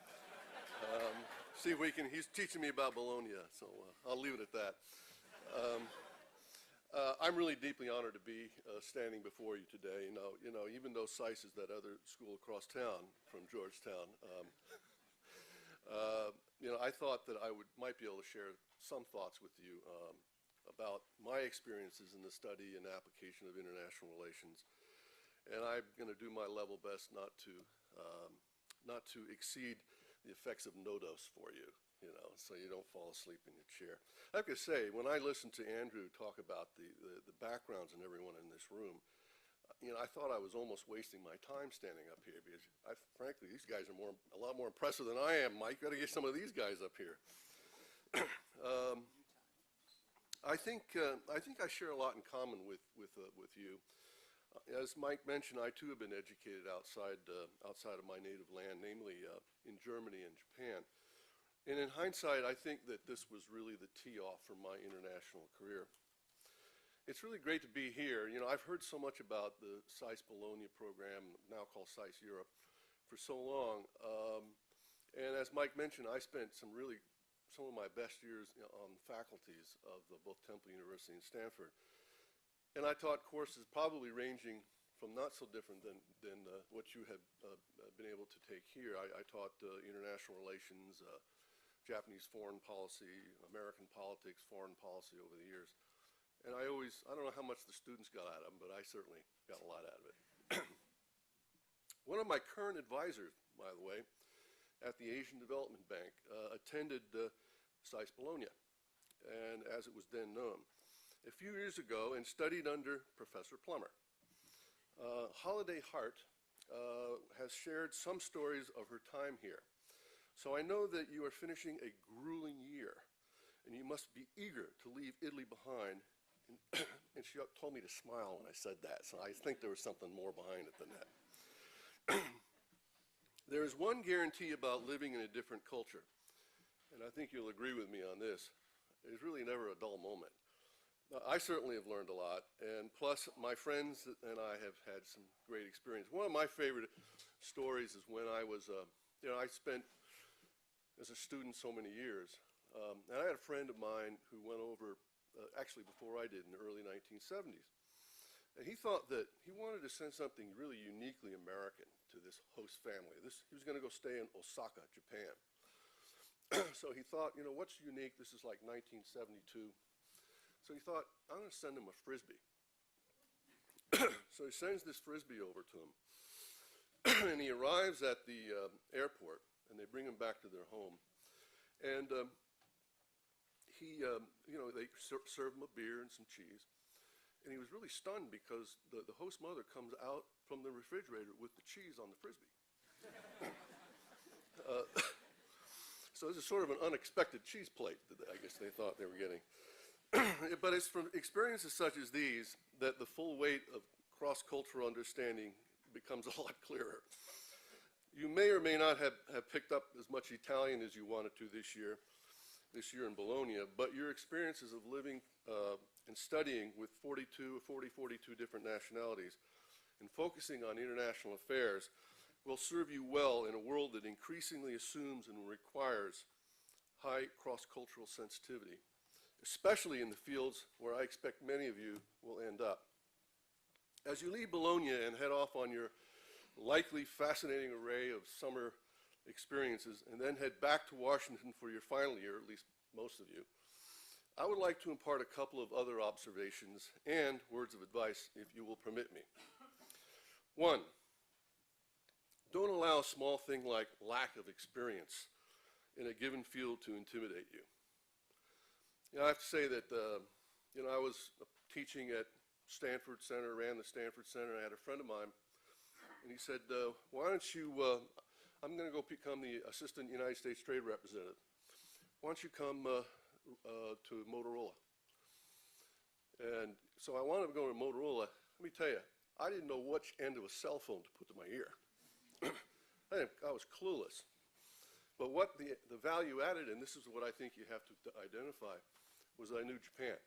see if we can. He's teaching me about Bologna, so I'll leave it at that. I'm really deeply honored to be standing before you today. Even though SAIS is that other school across town from Georgetown. I thought that I might be able to share some thoughts with you about my experiences in the study and application of international relations, and I'm going to do my level best not to exceed the effects of no-dose for you, so you don't fall asleep in your chair. I have to say, when I listened to Andrew talk about the backgrounds and everyone in this room, I thought I was almost wasting my time standing up here because, frankly, these guys are a lot more impressive than I am, Mike. Got to get some of these guys up here. I think I share a lot in common with you. As Mike mentioned, I too have been educated outside of my native land, namely in Germany and Japan. And in hindsight, I think that this was really the tee-off for my international career. It's really great to be here. I've heard so much about the SAIS Bologna program, now called SAIS Europe, for so long. And as Mike mentioned, I spent some of my best years on faculties of both Temple University and Stanford. And I taught courses probably ranging from not so different than what you have been able to take here. I taught international relations, Japanese foreign policy, American politics, foreign policy over the years. And I don't know how much the students got out of them, but I certainly got a lot out of it. One of my current advisors, by the way, at the Asian Development Bank, attended SAIS Bologna, and as it was then known, a few years ago and studied under Professor Plummer. Holiday Hart has shared some stories of her time here. So I know that you are finishing a grueling year, and you must be eager to leave Italy behind. And she told me to smile when I said that, so I think there was something more behind it than that. There is one guarantee about living in a different culture, and I think you'll agree with me on this. There's really never a dull moment. I certainly have learned a lot, and plus my friends and I have had some great experience. One of my favorite stories is when I was, I spent as a student so many years, and I had a friend of mine who went over actually before I did in the early 1970s. And he thought that he wanted to send something really uniquely American to this host family. He was going to go stay in Osaka, Japan. So he thought, what's unique? This is like 1972. So he thought, I'm going to send him a Frisbee. So he sends this Frisbee over to him. And he arrives at the airport, and they bring him back to their home. And they serve him a beer and some cheese. And he was really stunned because the host mother comes out from the refrigerator with the cheese on the Frisbee. So this is sort of an unexpected cheese plate that I guess they thought they were getting. But it's from experiences such as these that the full weight of cross-cultural understanding becomes a lot clearer. You may or may not have picked up as much Italian as you wanted to this year in Bologna, but your experiences of living and studying with 42 different nationalities and focusing on international affairs will serve you well in a world that increasingly assumes and requires high cross-cultural sensitivity, especially in the fields where I expect many of you will end up. As you leave Bologna and head off on your likely fascinating array of summer experiences and then head back to Washington for your final year, at least most of you, I would like to impart a couple of other observations and words of advice, if you will permit me. One, don't allow a small thing like lack of experience in a given field to intimidate you. I have to say that, I was teaching at Stanford Center, ran the Stanford Center, and I had a friend of mine, and he said, why don't you, I'm going to go become the Assistant United States Trade Representative. Why don't you come to Motorola? And so I wanted to go to Motorola. Let me tell you, I didn't know which end of a cell phone to put to my ear. I was clueless. But what the value added, and this is what I think you have to identify, was I knew Japan.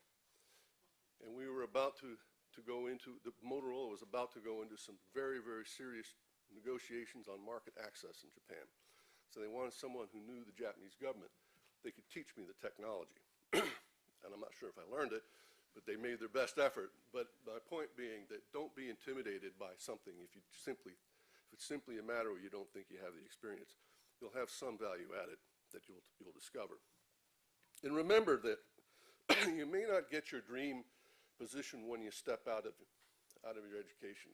And we were about to go into, Motorola was about to go into some very, very serious negotiations on market access in Japan. So they wanted someone who knew the Japanese government. They could teach me the technology. And I'm not sure if I learned it, but they made their best effort. But my point being that don't be intimidated by something if it's simply a matter where you don't think you have the experience. You'll have some value added that you'll discover. And remember that you may not get your dream position when you step out of your education.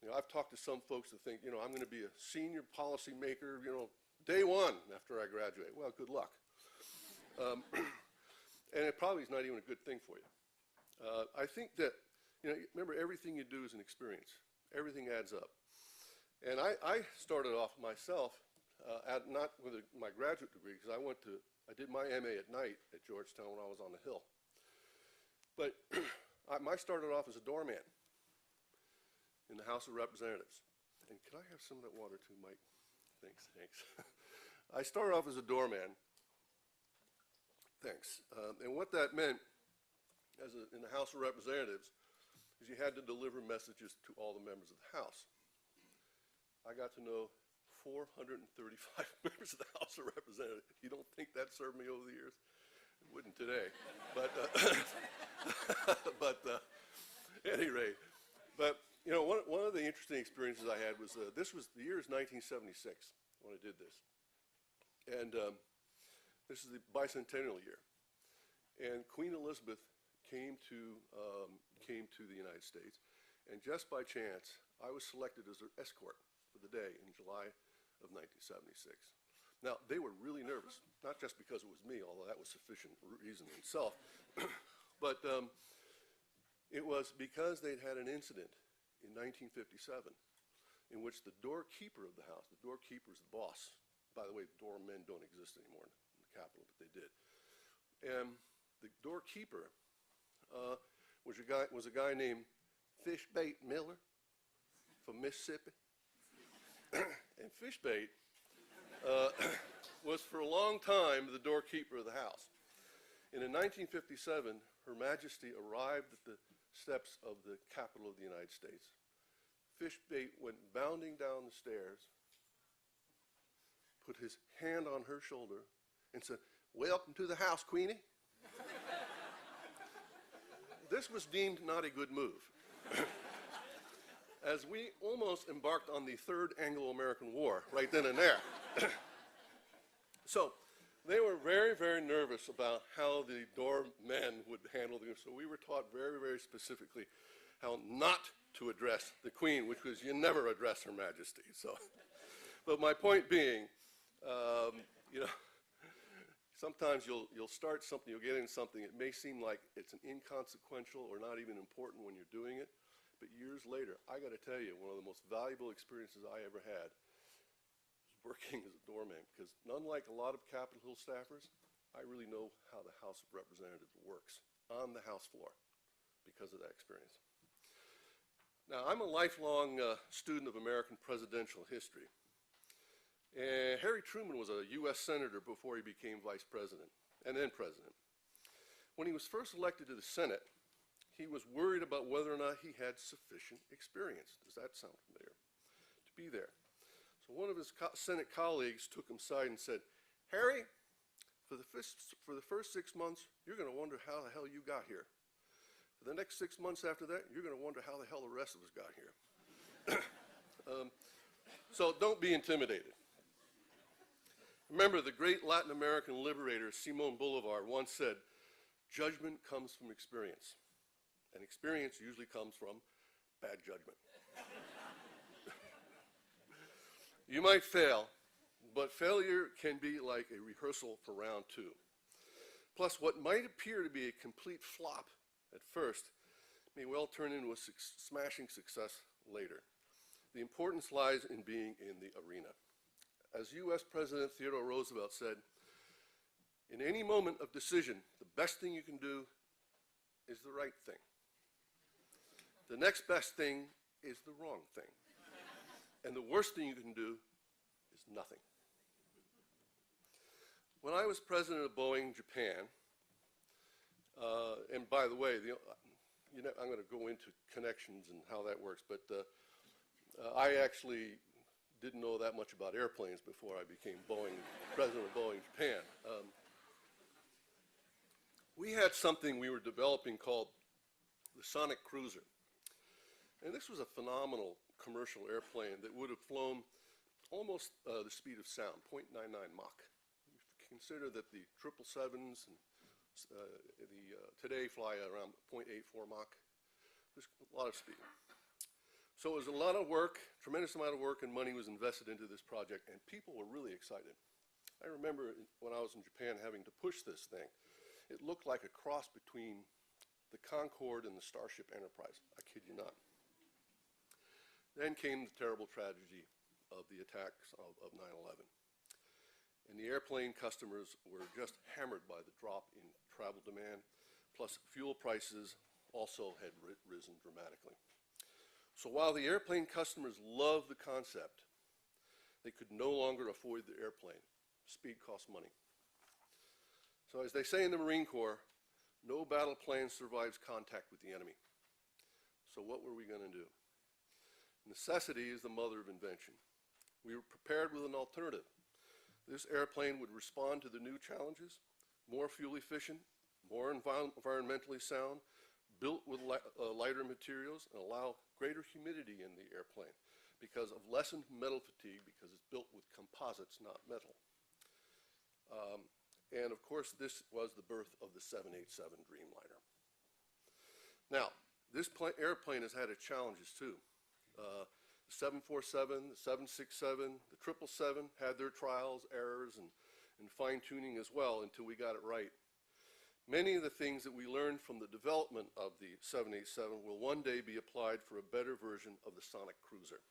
I've talked to some folks that think, I'm going to be a senior policy maker, day one after I graduate. Well, good luck. And it probably is not even a good thing for you. I think that, remember, everything you do is an experience. Everything adds up. And I started off myself, not with my graduate degree, because I did my MA at night at Georgetown when I was on the Hill. But I started off as a doorman in the House of Representatives. And can I have some of that water too, Mike? Thanks. I started off as a doorman. Thanks. And what that meant in the House of Representatives is you had to deliver messages to all the members of the House. I got to know 435 members of the House of Representatives. You don't think that served me over the years? It wouldn't today. But, at any rate. But, one of the interesting experiences I had was, the year is 1976 when I did this. And this is the bicentennial year. And Queen Elizabeth came to the United States. And just by chance, I was selected as her escort for the day in July of 1976. Now, they were really nervous, not just because it was me, although that was sufficient reason in itself, but it was because they'd had an incident in 1957 in which the doorkeeper of the house, the doorkeeper is the boss. By the way, doormen don't exist anymore in the Capitol, but they did. And the doorkeeper was a guy named Fishbait Miller from Mississippi. And Fishbait was for a long time the doorkeeper of the house. And in 1957, Her Majesty arrived at the steps of the Capitol of the United States. Fishbait went bounding down the stairs, put his hand on her shoulder, and said, "Welcome to the house, Queenie." This was deemed not a good move, as we almost embarked on the Third Anglo-American War right then and there. So they were very, very nervous about how the doormen would handle this. So we were taught very, very specifically how not to address the Queen, which was you never address Her Majesty. So, but my point being, sometimes you'll start something, you'll get into something, it may seem like it's an inconsequential or not even important when you're doing it, but years later, I got to tell you, one of the most valuable experiences I ever had was working as a doorman, because unlike a lot of Capitol Hill staffers, I really know how the House of Representatives works on the House floor because of that experience. Now, I'm a lifelong student of American presidential history. And Harry Truman was a U.S. Senator before he became Vice President and then President. When he was first elected to the Senate, he was worried about whether or not he had sufficient experience. Does that sound familiar? To be there. So one of his Senate colleagues took him aside and said, "Harry, for the first 6 months, you're going to wonder how the hell you got here. For the next 6 months after that, you're going to wonder how the hell the rest of us got here." So don't be intimidated. Remember, the great Latin American liberator Simón Bolívar once said, "Judgment comes from experience, and experience usually comes from bad judgment." You might fail, but failure can be like a rehearsal for round two. Plus, what might appear to be a complete flop at first may well turn into a smashing success later. The importance lies in being in the arena. As US President Theodore Roosevelt said, "In any moment of decision, the best thing you can do is the right thing. The next best thing is the wrong thing. And the worst thing you can do is nothing." When I was president of Boeing Japan, and by the way, I'm going to go into connections and how that works, but I actually didn't know that much about airplanes before I became president of Boeing Japan. We had something we were developing called the Sonic Cruiser. And this was a phenomenal commercial airplane that would have flown almost the speed of sound, 0.99 Mach. Consider that the 777s and today fly around 0.84 Mach. There's a lot of speed. So it was a lot of work, tremendous amount of work and money was invested into this project, and people were really excited. I remember when I was in Japan having to push this thing. It looked like a cross between the Concorde and the Starship Enterprise. I kid you not. Then came the terrible tragedy of the attacks of 9/11. And the airplane customers were just hammered by the drop in travel demand, plus fuel prices also had risen dramatically. So while the airplane customers loved the concept, they could no longer afford the airplane. Speed costs money. So as they say in the Marine Corps, no battle plan survives contact with the enemy. So what were we going to do? Necessity is the mother of invention. We were prepared with an alternative. This airplane would respond to the new challenges, more fuel efficient, more environmentally sound, built with lighter materials, and allow greater humidity in the airplane because of lessened metal fatigue, because it's built with composites, not metal. And of course, this was the birth of the 787 Dreamliner. Now, this airplane has had its challenges too. The 747, the 767, the 777 had their trials, errors, and fine-tuning as well until we got it right. Many of the things that we learned from the development of the 787 will one day be applied for a better version of the Sonic Cruiser,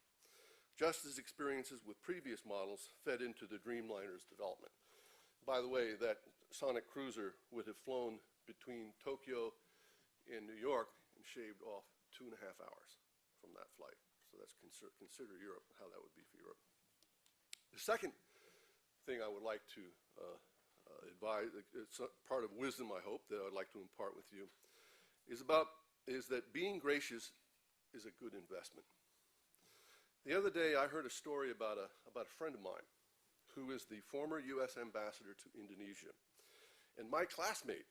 just as experiences with previous models fed into the Dreamliner's development. By the way, that Sonic Cruiser would have flown between Tokyo and New York and shaved off 2.5 hours from that flight. So that's consider Europe, how that would be for Europe. The second thing I would like to advise, it's part of wisdom, I hope, that I would like to impart with you, is that being gracious is a good investment. The other day I heard a story about a friend of mine who is the former U.S. ambassador to Indonesia, and my classmate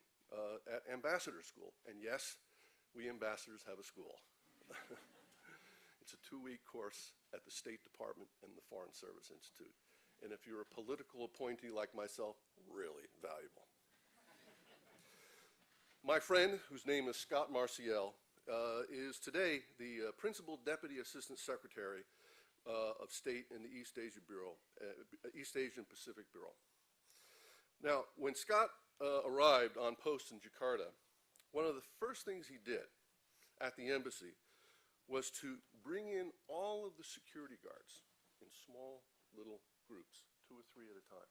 at ambassador school. And yes, we ambassadors have a school. It's a 2-week course at the State Department and the Foreign Service Institute. And if you're a political appointee like myself, really valuable. My friend, whose name is Scott Marciel, is today the Principal Deputy Assistant Secretary of State in the East Asia Bureau, East Asian Pacific Bureau. Now, when Scott arrived on post in Jakarta, one of the first things he did at the embassy was to bring in all of the security guards in small little groups, 2 or 3 at a time.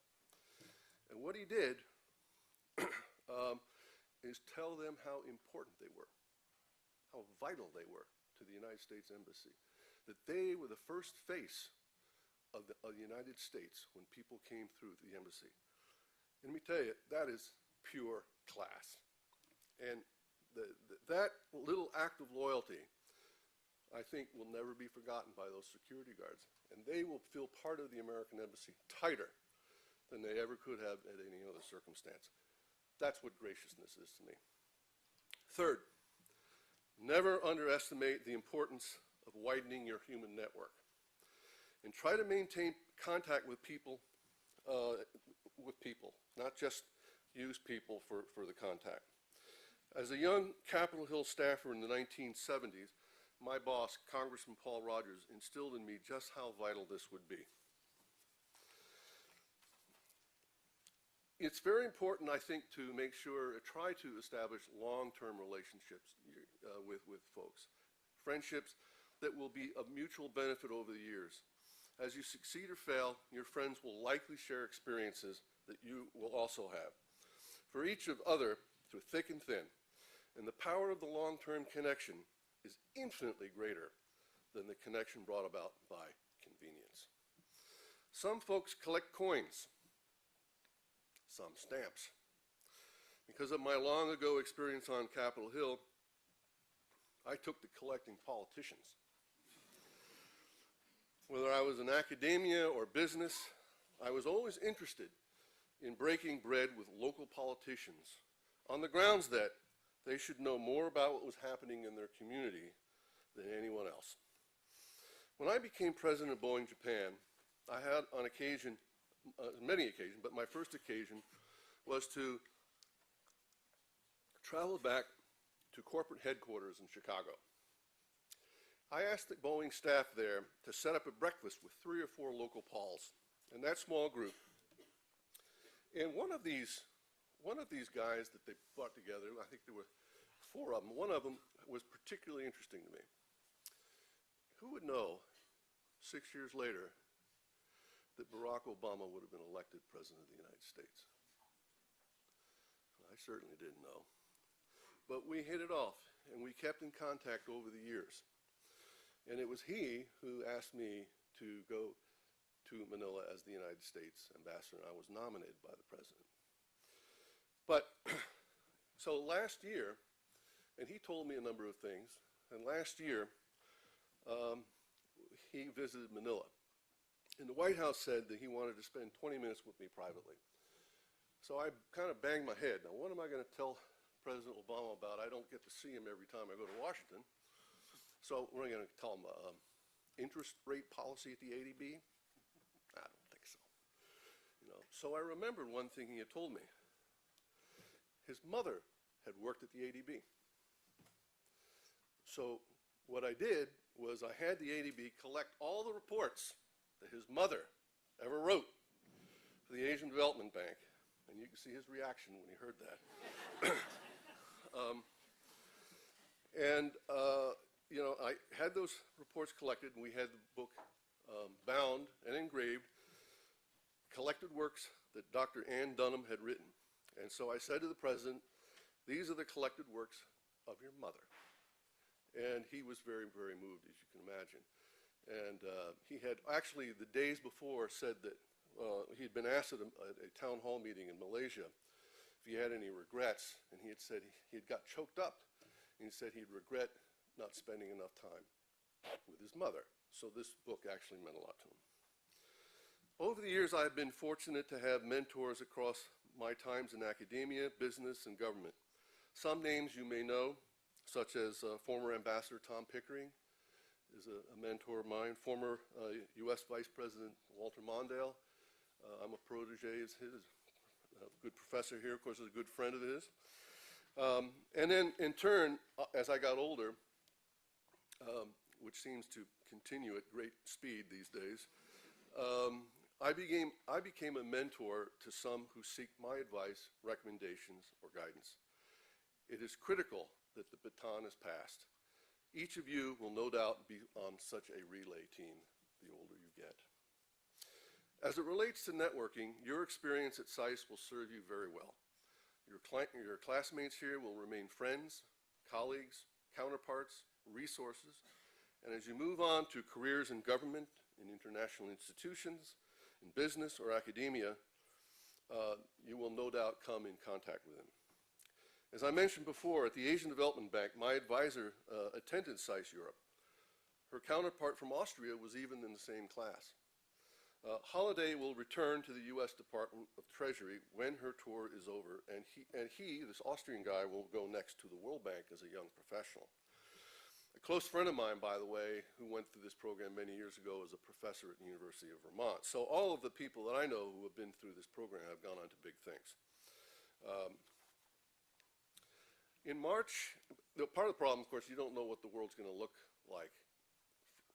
And what he did is tell them how important they were, how vital they were to the United States Embassy, that they were the first face of the United States when people came through the embassy. And let me tell you, that is pure class. And that little act of loyalty, I think, will never be forgotten by those security guards. And they will feel part of the American embassy tighter than they ever could have at any other circumstance. That's what graciousness is to me. Third, never underestimate the importance of widening your human network. And try to maintain contact with people with people, not just use people for the contact. As a young Capitol Hill staffer in the 1970s, my boss, Congressman Paul Rogers, instilled in me just how vital this would be. It's very important, I think, to make sure, try to establish long-term relationships with folks, friendships that will be of mutual benefit over the years. As you succeed or fail, your friends will likely share experiences that you will also have. For each of other, through thick and thin, and the power of the long-term connection is infinitely greater than the connection brought about by convenience. Some folks collect coins, some stamps. Because of my long ago experience on Capitol Hill, I took to collecting politicians. Whether I was in academia or business, I was always interested in breaking bread with local politicians on the grounds that they should know more about what was happening in their community than anyone else. When I became president of Boeing Japan, I had on occasion, many occasions, but my first occasion was to travel back to corporate headquarters in Chicago. I asked the Boeing staff there to set up a breakfast with 3 or 4 local Pauls in that small group. And one of these guys that they brought together, I think there were 4 of them, one of them was particularly interesting to me. Who would know 6 years later that Barack Obama would have been elected President of the United States? I certainly didn't know. But we hit it off, and we kept in contact over the years. And it was he who asked me to go to Manila as the United States ambassador, and I was nominated by the president. But, so last year, and he told me a number of things, and last year, he visited Manila. And the White House said that he wanted to spend 20 minutes with me privately. So I kind of banged my head. Now, what am I going to tell President Obama about? I don't get to see him every time I go to Washington. So what am I going to tell him? Interest rate policy at the ADB? I don't think so. You know, so I remembered one thing he had told me. His mother had worked at the ADB. So what I did was I had the ADB collect all the reports that his mother ever wrote for the Asian Development Bank. And you can see his reaction when he heard that. You know, I had those reports collected, and we had the book bound and engraved, collected works that Dr. Ann Dunham had written. And so I said to the president, these are the collected works of your mother. And he was very, very moved, as you can imagine. And he had actually, the days before, said that he had been asked at a town hall meeting in Malaysia if he had any regrets, and he had said he had got choked up, and he said he'd regret not spending enough time with his mother. So this book actually meant a lot to him. Over the years, I have been fortunate to have mentors across my times in academia, business, and government. Some names you may know, such as former Ambassador Tom Pickering is a mentor of mine, former U.S. Vice President Walter Mondale. I'm a protege of his, a good professor here, of course, is a good friend of his. And then, in turn, as I got older, which seems to continue at great speed these days, I became a mentor to some who seek my advice, recommendations, or guidance. It is critical that the baton is passed. Each of you will no doubt be on such a relay team the older you get. As it relates to networking, your experience at SAIS will serve you very well. Your classmates here will remain friends, colleagues, counterparts, resources, and as you move on to careers in government, in international institutions, in business or academia, you will no doubt come in contact with them. As I mentioned before, at the Asian Development Bank, my advisor attended SAIS Europe. Her counterpart from Austria was even in the same class. Holliday will return to the U.S. Department of Treasury when her tour is over, and he, this Austrian guy, will go next to the World Bank as a young professional. A close friend of mine, by the way, who went through this program many years ago, is a professor at the University of Vermont. So all of the people that I know who have been through this program have gone on to big things. In March, part of the problem, of course, you don't know what the world's going to look like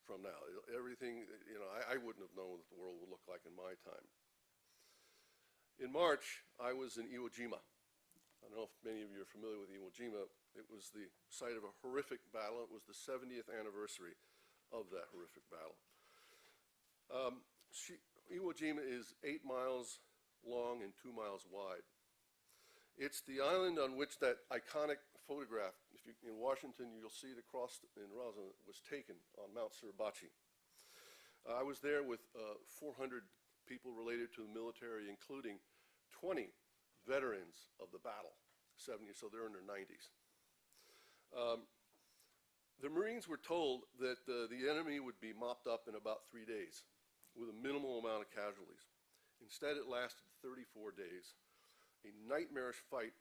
from now. Everything, I wouldn't have known what the world would look like in my time. In March, I was in Iwo Jima. I don't know if many of you are familiar with Iwo Jima. It was the site of a horrific battle. It was the 70th anniversary of that horrific battle. Iwo Jima is 8 miles long and 2 miles wide. It's the island on which that iconic photograph, in Washington, you'll see it across in Roslyn, was taken on Mount Suribachi. I was there with 400 people related to the military, including 20 veterans of the battle, 70, so they're in their 90s. The Marines were told that the enemy would be mopped up in about 3 days with a minimal amount of casualties. Instead, it lasted 34 days. A nightmarish fight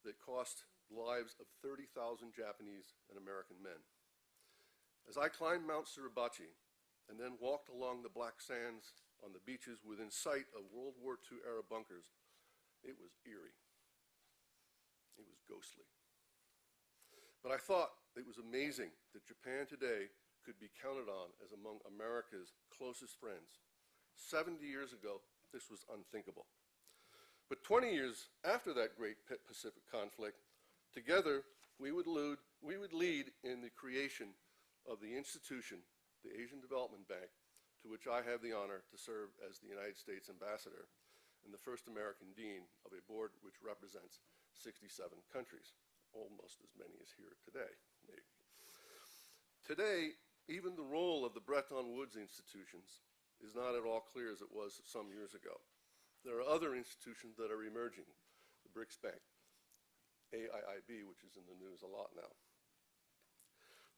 that cost the lives of 30,000 Japanese and American men. As I climbed Mount Suribachi and then walked along the black sands on the beaches within sight of World War II era bunkers, it was eerie. It was ghostly. But I thought it was amazing that Japan today could be counted on as among America's closest friends. 70 years ago, this was unthinkable. But 20 years after that great Pacific conflict, together we would lead in the creation of the institution, the Asian Development Bank, to which I have the honor to serve as the United States Ambassador and the first American Dean of a board which represents 67 countries, almost as many as here today, maybe. Today, even the role of the Bretton Woods institutions is not at all clear as it was some years ago. There are other institutions that are emerging, the BRICS Bank, AIIB, which is in the news a lot now.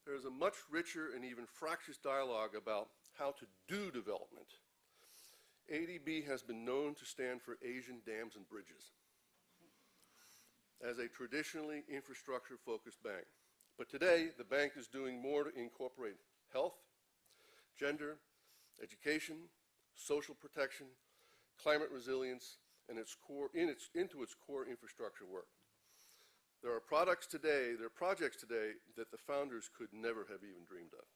There is a much richer and even fractious dialogue about how to do development. ADB has been known to stand for Asian Dams and Bridges as a traditionally infrastructure-focused bank. But today, the bank is doing more to incorporate health, gender, education, social protection, climate resilience, and into its core infrastructure work. There are projects today that the founders could never have even dreamed of.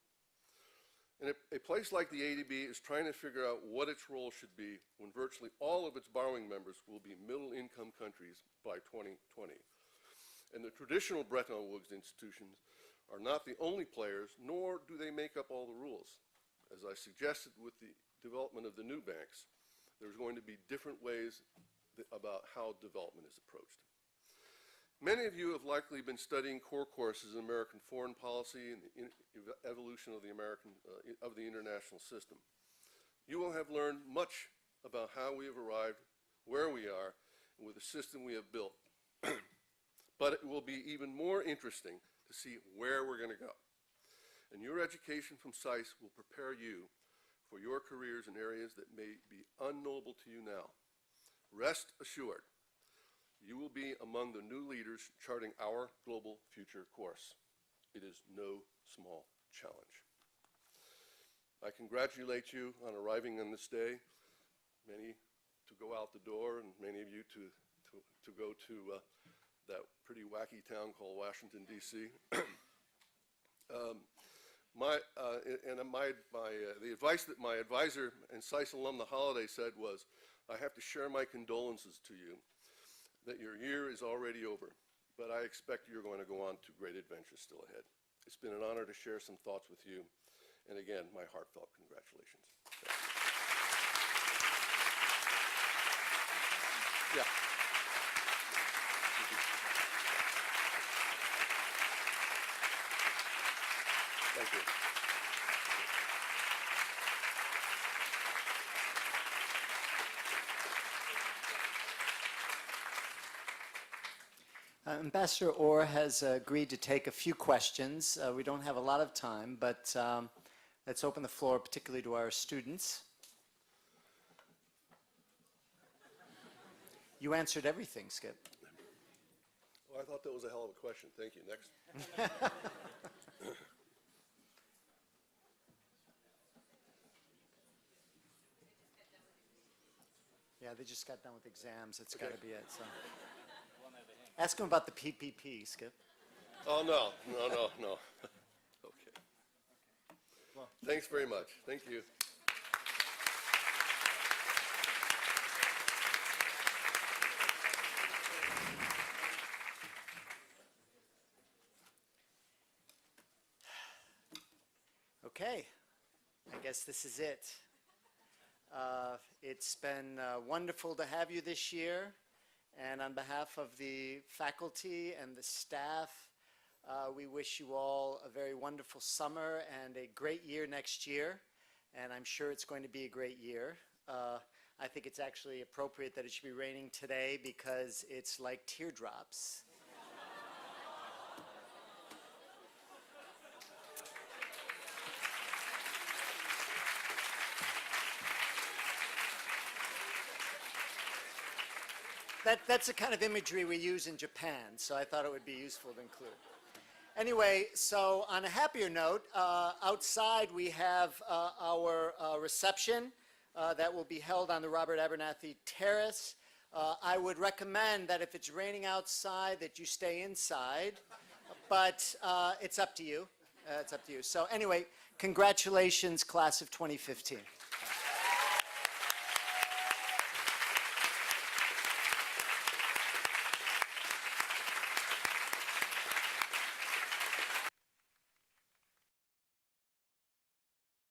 And a place like the ADB is trying to figure out what its role should be when virtually all of its borrowing members will be middle-income countries by 2020. And the traditional Bretton Woods institutions are not the only players, nor do they make up all the rules. As I suggested with the development of the new banks, there's going to be different ways about how development is approached. Many of you have likely been studying core courses in American foreign policy and the evolution of the international system. You will have learned much about how we have arrived, where we are, and with the system we have built. But it will be even more interesting to see where we're going to go. And your education from SAIS will prepare you for your careers in areas that may be unknowable to you now. Rest assured, you will be among the new leaders charting our global future course. It is no small challenge. I congratulate you on arriving on this day, many to go out the door and many of you to go to that pretty wacky town called Washington, D.C. The advice that my advisor and SAIS alum, the holiday, said was, I have to share my condolences to you that your year is already over, but I expect you're going to go on to great adventures still ahead. It's been an honor to share some thoughts with you, and again, my heartfelt congratulations. Thank you. Yeah. Thank you. Ambassador Orr has agreed to take a few questions. We don't have a lot of time, but let's open the floor particularly to our students. You answered everything, Skip. Well, I thought that was a hell of a question. Thank you. Next. Yeah, they just got done with exams. It's got to be it. So. Ask him about the PPP, Skip. Oh, no. Okay. Thanks very much. Thank you. Okay, I guess this is it. It's been wonderful to have you this year, and on behalf of the faculty and the staff, we wish you all a very wonderful summer and a great year next year, and I'm sure it's going to be a great year. I think it's actually appropriate that it should be raining today because it's like teardrops. That's the kind of imagery we use in Japan, so I thought it would be useful to include. Anyway, so on a happier note, outside we have our reception that will be held on the Robert Abernathy Terrace. I would recommend that if it's raining outside that you stay inside, but it's up to you. It's up to you. So anyway, congratulations, class of 2015.